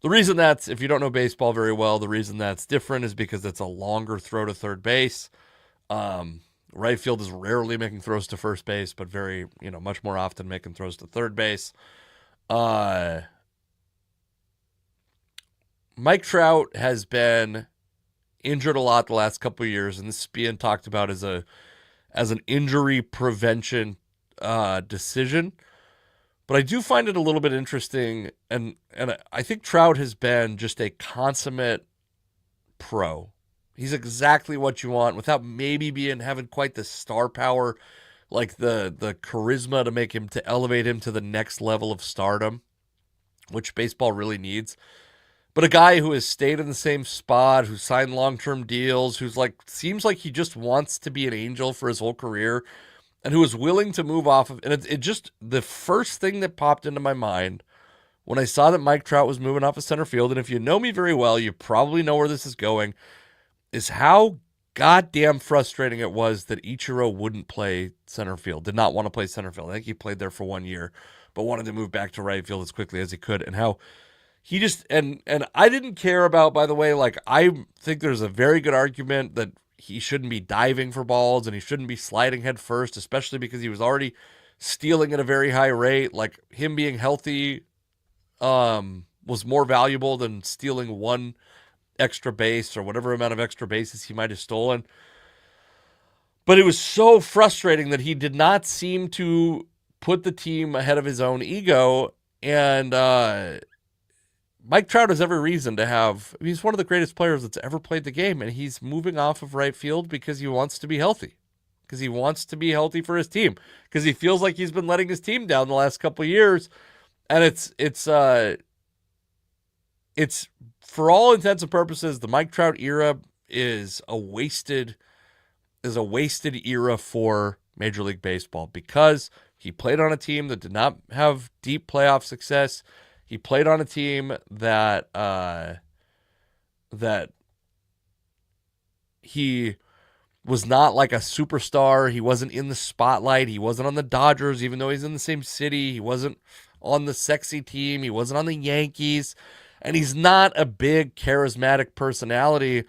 the reason that's, if you don't know baseball very well, the reason that's different is because it's a longer throw to third base. Right field is rarely making throws to first base, but much more often making throws to third base. Mike Trout has been injured a lot the last couple of years, and this is being talked about as an injury prevention decision. But I do find it a little bit interesting, and I think Trout has been just a consummate pro. He's exactly what you want without maybe having quite the star power, like the charisma to elevate him to the next level of stardom, which baseball really needs. But a guy who has stayed in the same spot, who signed long-term deals, seems like he just wants to be an Angel for his whole career, and who is willing to move off of, and it just, the first thing that popped into my mind when I saw that Mike Trout was moving off of center field, and if you know me very well, you probably know where this is going, is how goddamn frustrating it was that Ichiro wouldn't play center field, did not want to play center field. I think he played there for 1 year, but wanted to move back to right field as quickly as he could, and how he just, and I didn't care about, by the way, I think there's a very good argument that he shouldn't be diving for balls and he shouldn't be sliding head first, especially because he was already stealing at a very high rate. Like, him being healthy was more valuable than stealing one extra base or whatever amount of extra bases he might have stolen. But it was so frustrating that he did not seem to put the team ahead of his own ego. And Mike Trout has every reason to have, he's one of the greatest players that's ever played the game, and he's moving off of right field because he wants to be healthy. Because he wants to be healthy for his team. Because he feels like he's been letting his team down the last couple of years. And it's for all intents and purposes, the Mike Trout era is a wasted era for Major League Baseball, because he played on a team that did not have deep playoff success. He played on a team that he was not like a superstar. He wasn't in the spotlight. He wasn't on the Dodgers, even though he's in the same city. He wasn't on the sexy team. He wasn't on the Yankees. And he's not a big, charismatic personality.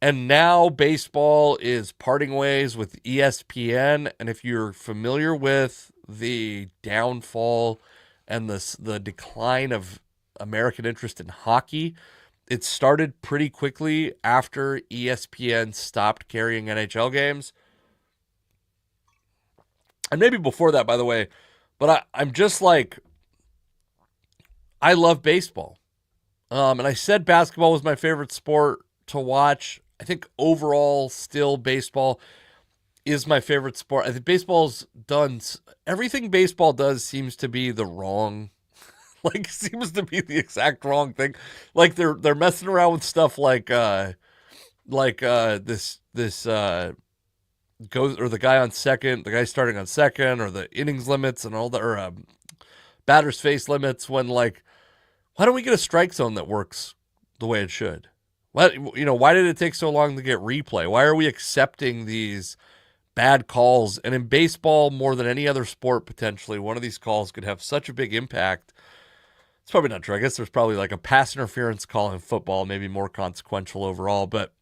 And now baseball is parting ways with ESPN. And if you're familiar with the downfall and the decline of American interest in hockey, it started pretty quickly after ESPN stopped carrying NHL games. And maybe before that, by the way. But I'm just like, I love baseball. And I said basketball was my favorite sport to watch. I think overall, still baseball is my favorite sport. I think baseball's done, everything baseball does seems to be the wrong, seems to be the exact wrong thing. Like, they're messing around with stuff like this goes, or the guy on second, the guy starting on second, or the innings limits and all the, or batters face limits, when why don't we get a strike zone that works the way it should? Why did it take so long to get replay? Why are we accepting these bad calls? And in baseball, more than any other sport, potentially, one of these calls could have such a big impact. It's probably not true. I guess there's probably a pass interference call in football, maybe more consequential overall, but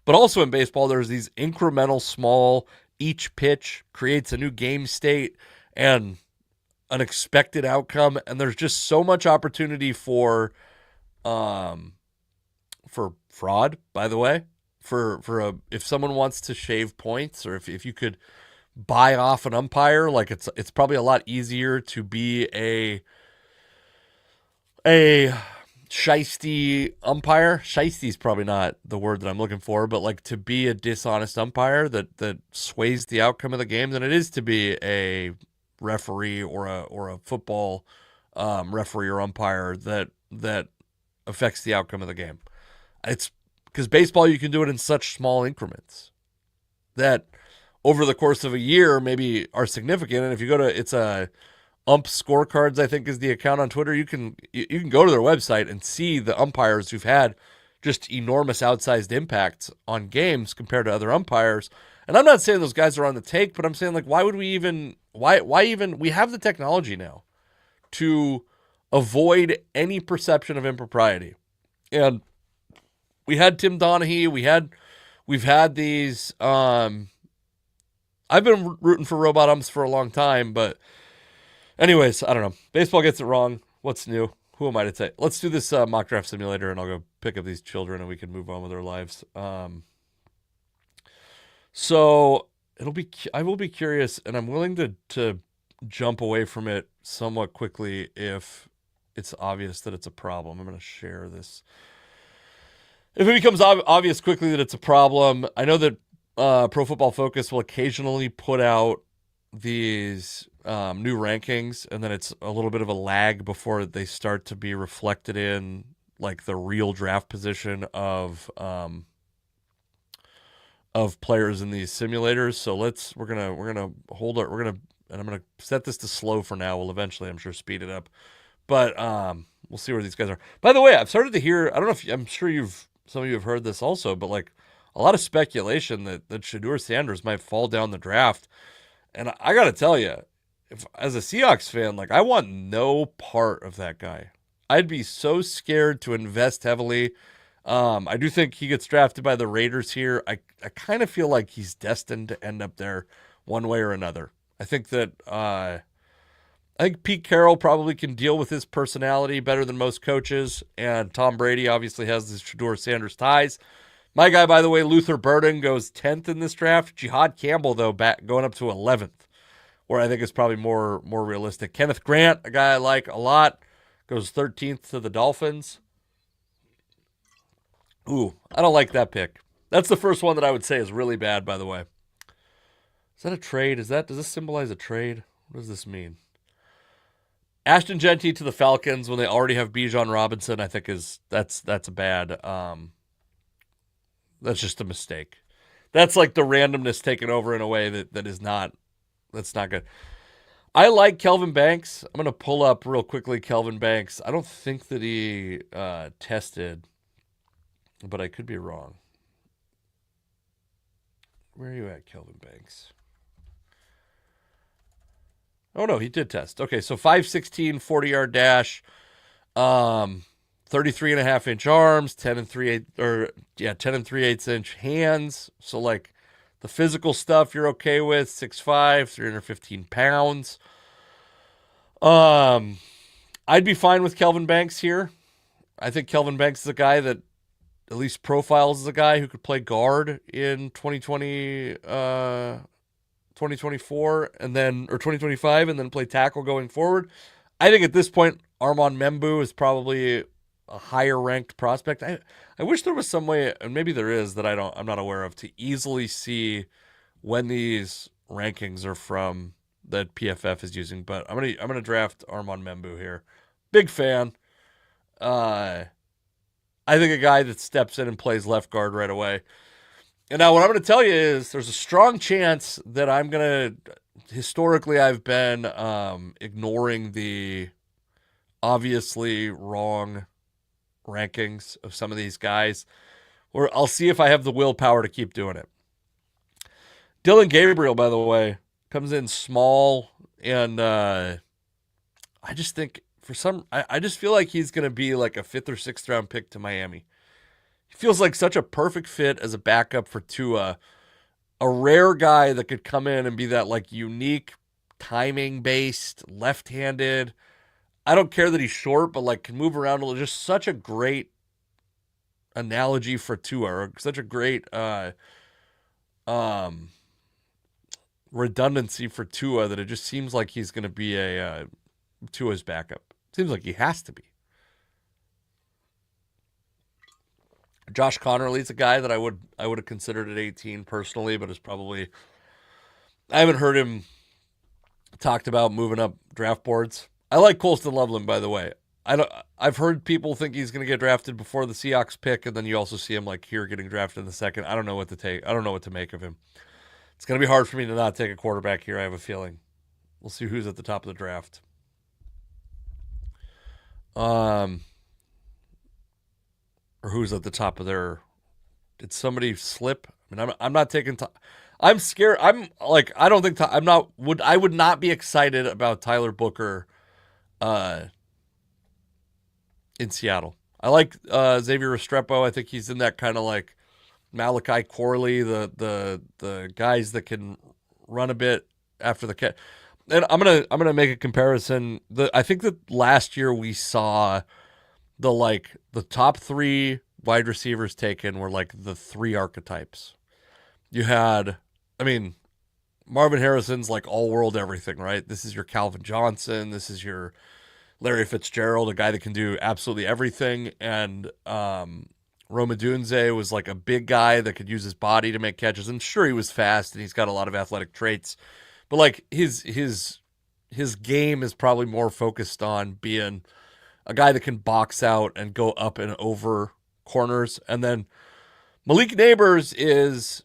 also in baseball, there's these incremental, small, each pitch creates a new game state and an expected outcome. And there's just so much opportunity for fraud, by the way. If someone wants to shave points, or if you could buy off an umpire, it's probably a lot easier to be a shiesty umpire. Shiesty is probably not the word that I'm looking for, but to be a dishonest umpire that sways the outcome of the game than it is to be a referee or a football referee or umpire that affects the outcome of the game. It's because baseball, you can do it in such small increments that over the course of a year maybe are significant. And if you go to, it's a ump scorecards, I think is the account on Twitter. You can go to their website and see the umpires who've had just enormous outsized impacts on games compared to other umpires. And I'm not saying those guys are on the take, but I'm saying, like, why would we even, why even, we have the technology now to avoid any perception of impropriety. And we had Tim Donaghy, we've had these, I've been rooting for robot umps for a long time, but anyways, I don't know. Baseball gets it wrong. What's new? Who am I to say? Let's do this mock draft simulator, and I'll go pick up these children, and we can move on with our lives. So I will be curious, and I'm willing to jump away from it somewhat quickly if it's obvious that it's a problem. I'm going to share this. If it becomes obvious quickly that it's a problem, I know that Pro Football Focus will occasionally put out these new rankings, and then it's a little bit of a lag before they start to be reflected in like the real draft position of players in these simulators. So we're gonna hold it. And I'm gonna set this to slow for now. We'll eventually, I'm sure, speed it up, but we'll see where these guys are. By the way, I've started to hear. I don't know if I'm sure some of you have heard this also, but like a lot of speculation that Shedeur Sanders might fall down the draft. And I got to tell you, if as a Seahawks fan, like I want no part of that guy. I'd be so scared to invest heavily. I do think he gets drafted by the Raiders here. I kind of feel like he's destined to end up there one way or another. I think that I think Pete Carroll probably can deal with his personality better than most coaches, and Tom Brady obviously has his Shedeur Sanders ties. My guy, by the way, Luther Burden, goes 10th in this draft. Jihad Campbell, though, going up to 11th, where I think is probably more realistic. Kenneth Grant, a guy I like a lot, goes 13th to the Dolphins. Ooh, I don't like that pick. That's the first one that I would say is really bad, by the way. Is that a trade? Does this symbolize a trade? What does this mean? Ashton Genty to the Falcons when they already have Bijan Robinson, I think that's a bad. That's just a mistake. That's like the randomness taken over in a way that's not good. I like Kelvin Banks. I'm going to pull up real quickly Kelvin Banks. I don't think that he tested, but I could be wrong. Where are you at, Kelvin Banks? Oh, no, he did test. Okay, so 5'16", 40-yard dash, 33.5-inch arms, 10 3/8 inch hands. So like the physical stuff you're okay with, 6'5", 315 pounds. I'd be fine with Kelvin Banks here. I think Kelvin Banks is a guy that at least profiles as a guy who could play guard in 2024 and then, or 2025, and then play tackle going forward. I think at this point, Armand Membu is probably a higher ranked prospect. I wish there was some way, and maybe there is, that I'm not aware of, to easily see when these rankings are from that PFF is using. But I'm gonna draft Armand Membu here. Big fan. I think a guy that steps in and plays left guard right away. And now what I'm going to tell you is there's a strong chance that historically I've been ignoring the obviously wrong rankings of some of these guys, or I'll see if I have the willpower to keep doing it. Dylan Gabriel, by the way, comes in small, and I just think I just feel like he's going to be like a 5th or 6th round pick to Miami. He feels like such a perfect fit as a backup for Tua, a rare guy that could come in and be that like unique timing-based, left-handed. I don't care that he's short, but like can move around a little. Just such a great analogy for Tua, or such a great redundancy for Tua that it just seems like he's going to be a Tua's backup. Seems like he has to be. Josh Connerly's a guy that I would have considered at 18 personally, but is probably, I haven't heard him talked about moving up draft boards. I like Colston Loveland, by the way. I've heard people think he's going to get drafted before the Seahawks pick, and then you also see him like here getting drafted in the second. I don't know what to take. I don't know what to make of him. It's going to be hard for me to not take a quarterback here. I have a feeling. We'll see who's at the top of the draft. Or who's at the top of their. Did somebody slip? I mean, I'm not taking. I'm scared. I'm like I don't think I'm not. I would not be excited about Tyler Booker, in Seattle. I like Xavier Restrepo. I think he's in that kind of like Malachi Corley, the guys that can run a bit after the catch. And I'm gonna make a comparison. I think that last year we saw the top 3 wide receivers taken were like the 3 archetypes. You had, I mean, Marvin Harrison's like all world everything, right? This is your Calvin Johnson. This is your Larry Fitzgerald, a guy that can do absolutely everything. And Rome Odunze was like a big guy that could use his body to make catches. And sure, he was fast and he's got a lot of athletic traits. But like his game is probably more focused on being a guy that can box out and go up and over corners. And then Malik Neighbors is,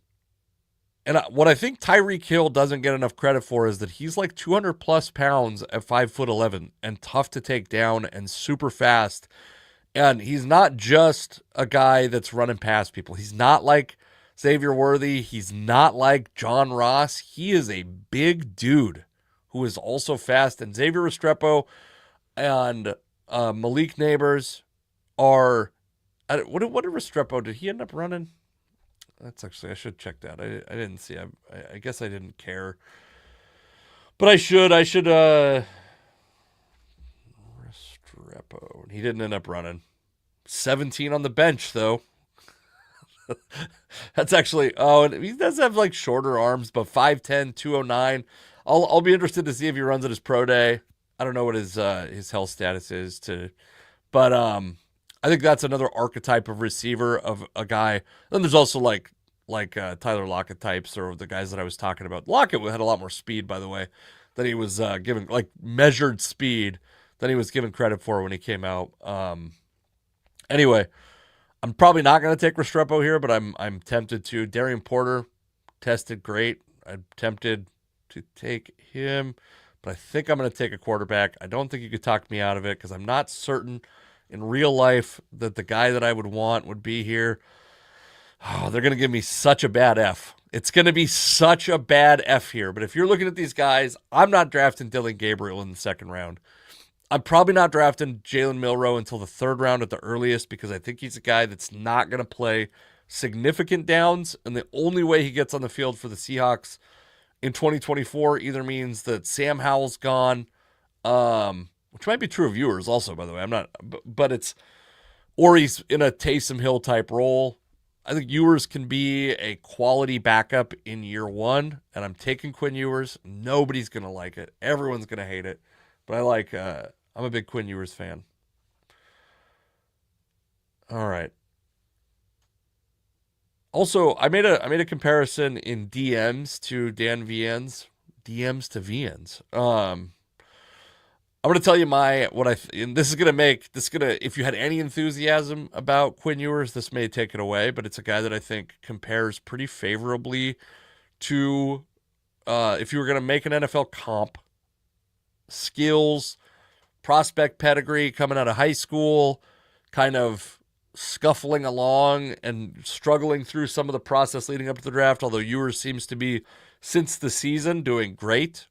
and what I think Tyreek Hill doesn't get enough credit for is that he's like 200 plus pounds at 5'11" and tough to take down and super fast. And he's not just a guy that's running past people. He's not like Xavier Worthy. He's not like John Ross. He is a big dude who is also fast. And Xavier Restrepo and Malik Neighbors are. What did Restrepo? Did he end up running? That's actually, I should check that. I didn't see. I guess I didn't care. But I should. Restrepo. He didn't end up running. 17 on the bench, though. That's actually, and he does have like shorter arms, but 5'10", 209. I'll be interested to see if he runs at his pro day. I don't know what his health status is but I think that's another archetype of receiver of a guy. Then there's also like Tyler Lockett types, or the guys that I was talking about. Lockett had a lot more speed, by the way, than he was given, like measured speed than he was given credit for when he came out. Anyway, I'm probably not going to take Restrepo here, but I'm tempted to. Darian Porter tested great. I'm tempted to take him, but I think I'm going to take a quarterback. I don't think you could talk me out of it because I'm not certain in real life that the guy that I would want would be here. Oh, they're going to give me such a bad F. It's going to be such a bad F here. But if you're looking at these guys, I'm not drafting Dylan Gabriel in the second round. I'm probably not drafting Jalen Milroe until the third round at the earliest because I think he's a guy that's not going to play significant downs. And the only way he gets on the field for the Seahawks in 2024 either means that Sam Howell's gone, which might be true of Ewers also, by the way. I'm not, but it's, or he's in a Taysom Hill type role. I think Ewers can be a quality backup in year one, and I'm taking Quinn Ewers. Nobody's going to like it. Everyone's going to hate it. But I'm a big Quinn Ewers fan. All right. Also, I made a comparison in DMs to Dan Viens. DMs to Viens. I'm going to tell you and this is going to, if you had any enthusiasm about Quinn Ewers, this may take it away, but it's a guy that I think compares pretty favorably to, if you were going to make an NFL comp, skills, prospect pedigree coming out of high school, kind of scuffling along and struggling through some of the process leading up to the draft, although Ewers seems to be, since the season, doing great.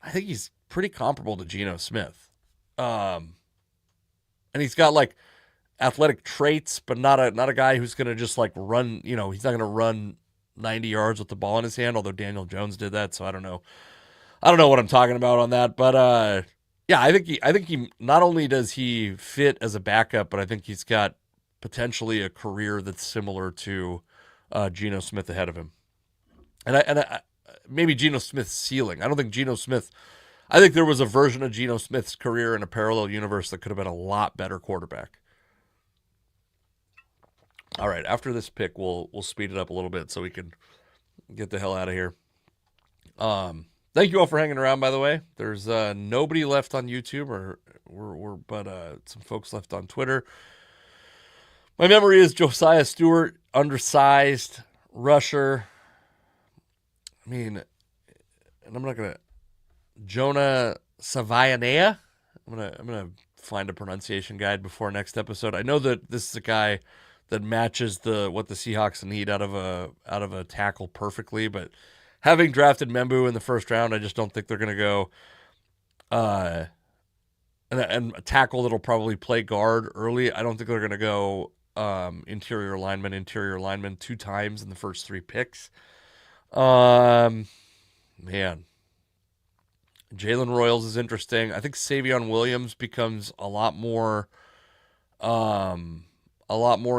I think he's pretty comparable to Geno Smith. And he's got like athletic traits, but not a guy who's going to just like run, he's not going to run 90 yards with the ball in his hand, although Daniel Jones did that, so I don't know what I'm talking about on that, but yeah, I think he not only does he fit as a backup, but I think he's got potentially a career that's similar to Geno Smith ahead of him. And maybe Geno Smith's ceiling. I think there was a version of Geno Smith's career in a parallel universe that could have been a lot better quarterback. All right, after this pick, we'll speed it up a little bit so we can get the hell out of here. Thank you all for hanging around, by the way. There's nobody left on YouTube, but some folks left on Twitter. My memory is Josiah Stewart, undersized rusher. I mean, and I'm not gonna Jonah Savayanea. I'm gonna find a pronunciation guide before next episode. I know that this is a guy that matches what the Seahawks need out of a tackle perfectly, but having drafted Membu in the first round, I just don't think they're gonna go and a tackle that'll probably play guard early. I don't think they're gonna go interior lineman 2 times in the first 3 picks. Man, Jalen Royals is interesting. I think Savion Williams becomes a lot more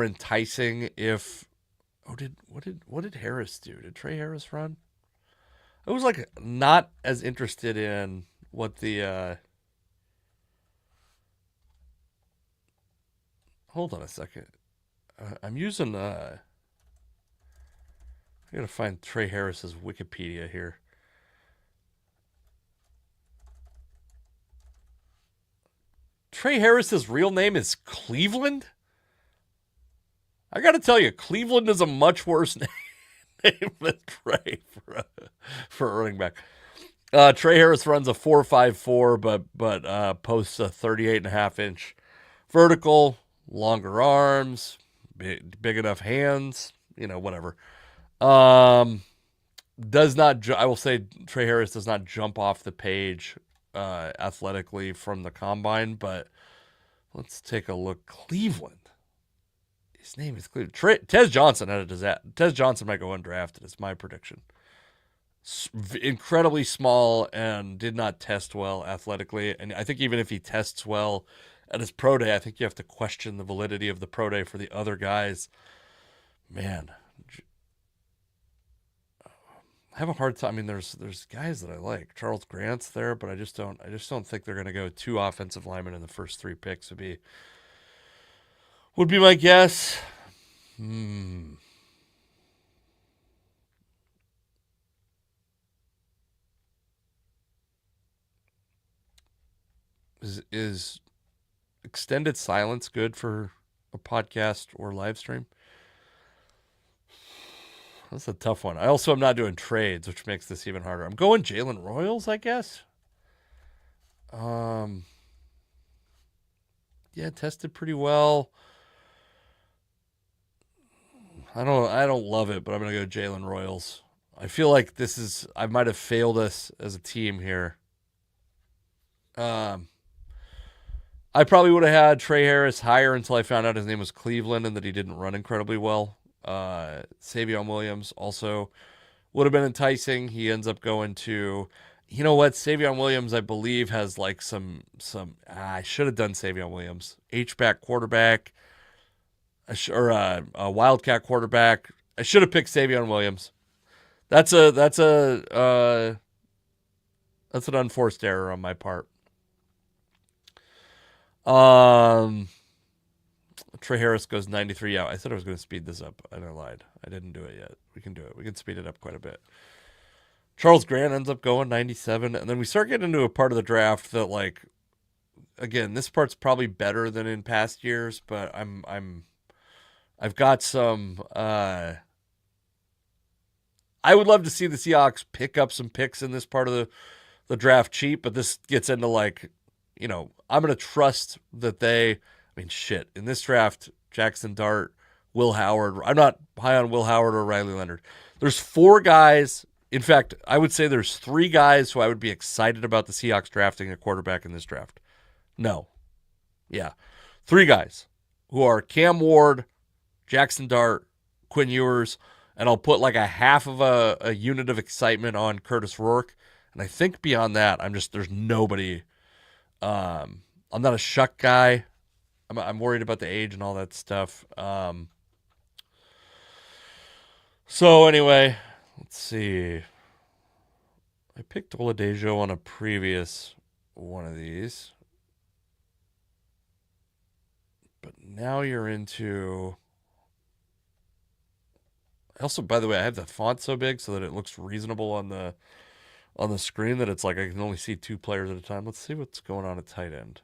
enticing if what did Harris do? Did Trey Harris run? I was like not as interested in what the hold on a second. I'm using I gotta find Trey Harris's Wikipedia here. Trey Harris's real name is Cleveland? I got to tell you, Cleveland is a much worse name than Trey for a running back. Trey Harris runs a 4.54, but posts a 38.5-inch vertical, longer arms, big enough hands, whatever. Does not. I will say Trey Harris does not jump off the page athletically from the combine, but let's take a look. Cleveland. His name is Cleveland. Tez Johnson had a disaster. Tez Johnson might go undrafted. It's my prediction. Incredibly small and did not test well athletically. And I think even if he tests well at his pro day, I think you have to question the validity of the pro day for the other guys. Man, I have a hard time. I mean, there's guys that I like. Charles Grant's there, but I just don't think they're going to go 2 offensive linemen in the first 3 picks. Would be my guess. Is extended silence good for a podcast or live stream? That's a tough one. I also am not doing trades, which makes this even harder. I'm going Jalen Royals, I guess. Yeah, tested pretty well. I don't love it, but I'm gonna go Jalen Royals. I feel like I might have failed us as a team here. I probably would have had Trey Harris higher until I found out his name was Cleveland and that he didn't run incredibly well. Savion Williams also would have been enticing. He ends up going to, you know what? Savion Williams, I believe, has like some. I should have done Savion Williams, H-back quarterback, or a Wildcat quarterback. I should have picked Savion Williams. That's an unforced error on my part. Trey Harris goes 93. Yeah, I said I was going to speed this up. I lied. I didn't do it yet. We can do it. We can speed it up quite a bit. Charles Grant ends up going 97, and then we start getting into a part of the draft that, like, again, this part's probably better than in past years, but I've got some. I would love to see the Seahawks pick up some picks in this part of the draft cheap, but this gets into like, I'm going to trust that they. I mean, shit. In this draft, Jackson Dart, Will Howard. I'm not high on Will Howard or Riley Leonard. There's 4 guys. In fact, I would say there's 3 guys who I would be excited about the Seahawks drafting a quarterback in this draft. No. Yeah. 3 guys who are Cam Ward, Jackson Dart, Quinn Ewers, and I'll put like a half of a unit of excitement on Curtis Rourke. And I think beyond that, there's nobody. I'm not a Shuck guy. I'm worried about the age and all that stuff. So anyway, let's see. I picked Oladejo on a previous one of these. But now you're into... Also, by the way, I have the font so big so that it looks reasonable on the on the screen that it's like I can only see 2 players at a time. Let's see what's going on at tight end.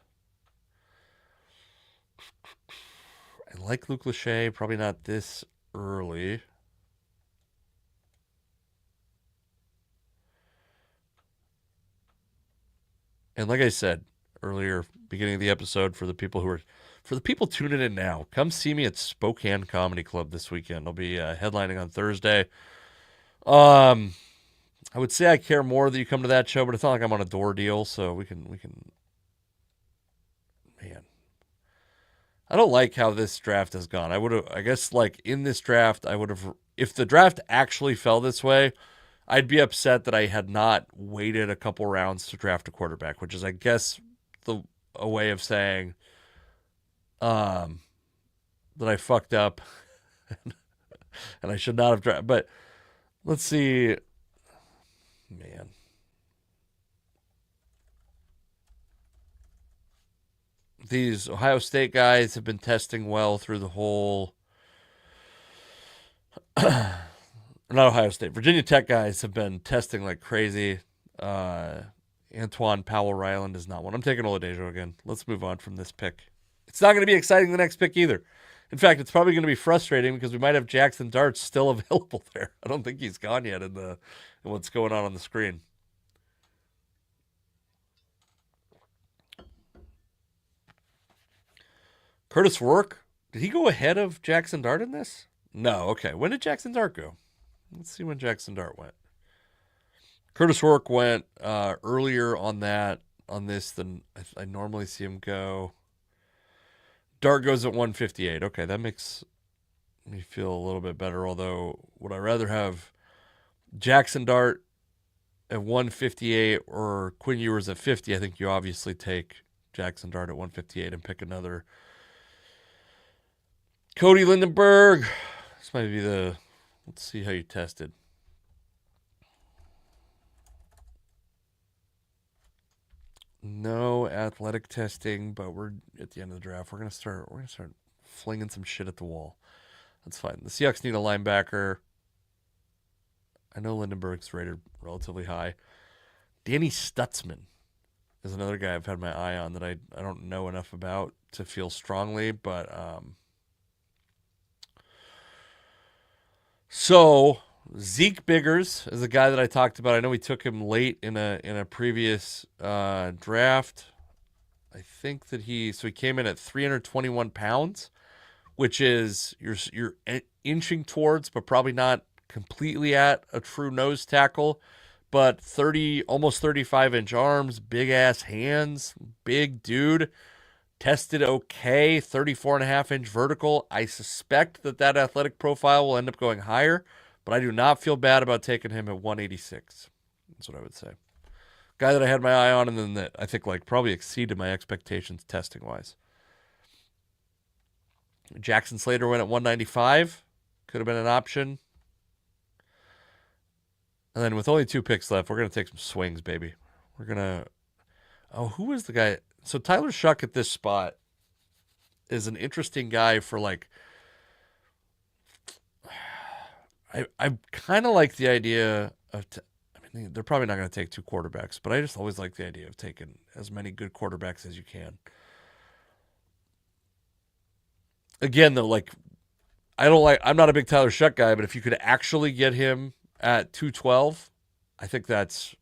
I like Luke Lachey, probably not this early. And like I said earlier, beginning of the episode, for the people tuning in now, come see me at Spokane Comedy Club this weekend. I'll be headlining on Thursday. I would say I care more that you come to that show, but it's not like I'm on a door deal, so we can. Man, I don't like how this draft has gone. I guess, like, in this draft, if the draft actually fell this way, I'd be upset that I had not waited a couple rounds to draft a quarterback, which is, I guess, a way of saying, that I fucked up and I should not have drafted. But let's see, man. These Ohio State guys have been testing well through the whole. Not Ohio State. Virginia Tech guys have been testing like crazy. Antoine Powell Ryland is not one. I'm taking Oladejo again. Let's move on from this pick. It's not going to be exciting the next pick either. In fact, it's probably going to be frustrating because we might have Jackson Dart still available there. I don't think he's gone yet in what's going on the screen. Curtis Rourke, did he go ahead of Jackson Dart in this? No. Okay. When did Jackson Dart go? Let's see when Jackson Dart went. Curtis Rourke went earlier on this than I normally see him go. Dart goes at 158. Okay, that makes me feel a little bit better. Although, would I rather have Jackson Dart at 158 or Quinn Ewers at 50? I think you obviously take Jackson Dart at 158 and pick another. Cody Lindenberg. This might be let's see how you tested. No athletic testing, but we're at the end of the draft. We're gonna start flinging some shit at the wall. That's fine. The Seahawks need a linebacker. I know Lindenberg's rated relatively high. Danny Stutzman is another guy I've had my eye on that I don't know enough about to feel strongly, but so Zeke Biggers is a guy that I talked about. I know we took him late in a previous draft. I think that he came in at 321 pounds, which is you're inching towards, but probably not completely at a true nose tackle. But almost 35-inch arms, big ass hands, big dude. Tested okay, 34.5-inch vertical. I suspect that athletic profile will end up going higher, but I do not feel bad about taking him at 186. That's what I would say. Guy that I had my eye on, and then that I think like probably exceeded my expectations testing wise. Jackson Slater went at 195. Could have been an option. And then with only 2 picks left, we're going to take some swings, baby. We're going to... Oh, who was the guy? So Tyler Shuck at this spot is an interesting guy for like... I kind of like the idea of... I mean, they're probably not going to take 2 quarterbacks, but I just always like the idea of taking as many good quarterbacks as you can. Again, though, like... I'm not a big Tyler Shuck guy, but if you could actually get him at 212, I think that's...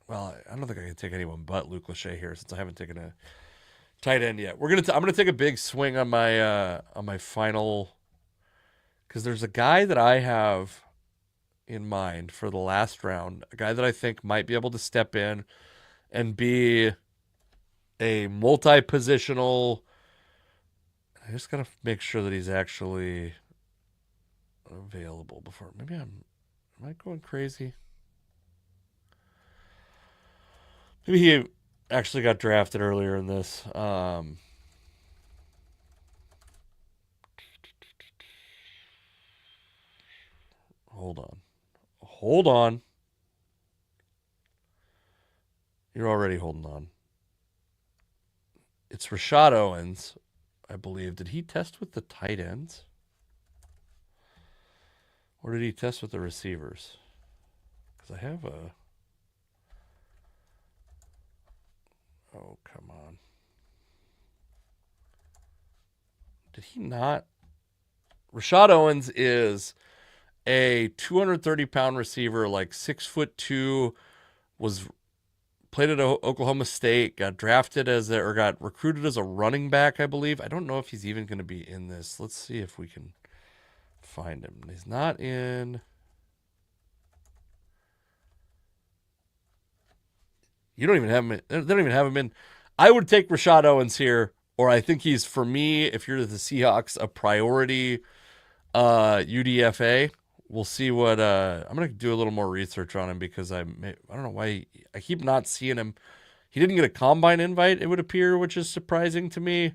Well, I don't think I can take anyone but Luke Lachey here since I haven't taken a tight end yet. I'm gonna take a big swing on my final, because there's a guy that I have in mind for the last round, a guy that I think might be able to step in and be a multi-positional. I just gotta make sure that he's actually available before. Maybe am I going crazy? Maybe he actually got drafted earlier in this. Hold on. You're already holding on. It's Rashad Owens, I believe. Did he test with the tight ends? Or did he test with the receivers? Because I have a... Oh, come on. Did he not? Rashad Owens is a 230-pound receiver, like 6'2", was played at Oklahoma State, got drafted or got recruited as a running back, I believe. I don't know if he's even going to be in this. Let's see if we can find him. He's not in. You don't even have him. They don't even have him in. I would take Rashad Owens here, or I think he's, for me, if you're the Seahawks, a priority UDFA. We'll see what I'm gonna do a little more research on him because I don't know why I keep not seeing him. He didn't get a combine invite, it would appear, which is surprising to me.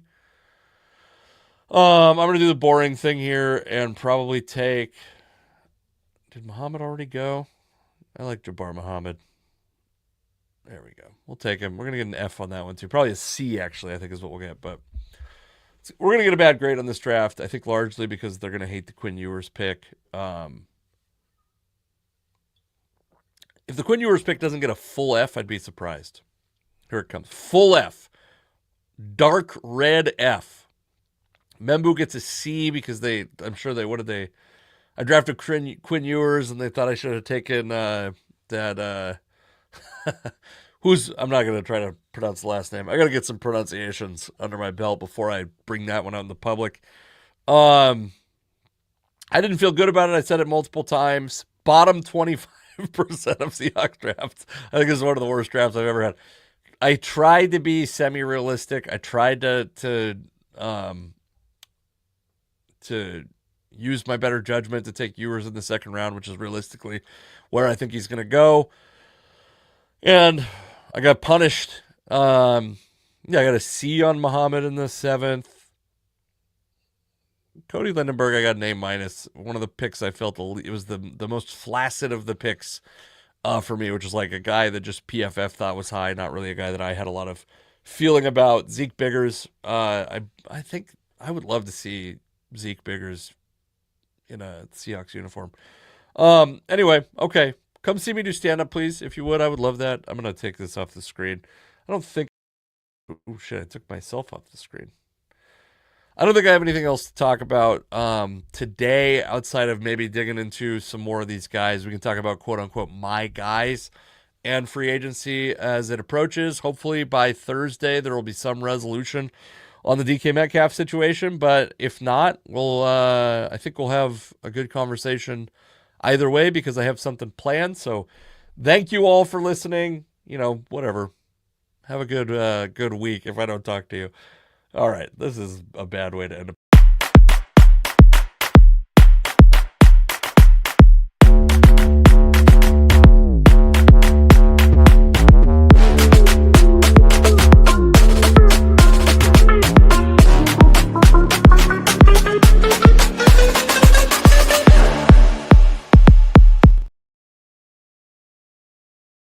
I'm gonna do the boring thing here and probably take. Did Muhammad already go? I like Jabbar Muhammad. There we go. We'll take him. We're gonna get an F on that one too. Probably a C actually, I think is what we'll get, but we're going to get a bad grade on this draft, I think largely because they're going to hate the Quinn Ewers pick. If the Quinn Ewers pick doesn't get a full F, I'd be surprised. Here it comes. Full F. Dark red F. Membu gets a C because I drafted Quinn Ewers and they thought I should have taken I'm not going to try to pronounce the last name. I got to get some pronunciations under my belt before I bring that one out in the public. I didn't feel good about it. I said it multiple times. Bottom 25% of Seahawks drafts. I think this is one of the worst drafts I've ever had. I tried to be semi-realistic. I tried to use my better judgment to take Ewers in the second round, which is realistically where I think he's going to go. And I got punished. I got a C on Muhammad in the 7th. Cody Lindenberg, I got an A-. One of the picks I felt it was the most flaccid of the picks for me, which is like a guy that just PFF thought was high, not really a guy that I had a lot of feeling about. Zeke Biggers, I think I would love to see Zeke Biggers in a Seahawks uniform. Anyway, okay. Come see me do stand-up, please, if you would. I would love that. I'm going to take this off the screen. I don't think... Oh, shit, I took myself off the screen. I don't think I have anything else to talk about today outside of maybe digging into some more of these guys. We can talk about, quote-unquote, my guys and free agency as it approaches. Hopefully by Thursday there will be some resolution on the DK Metcalf situation. But if not, I think we'll have a good conversation either way because I have something planned. So thank you all for listening. Whatever. Have a good week if I don't talk to you. All right. This is a bad way to end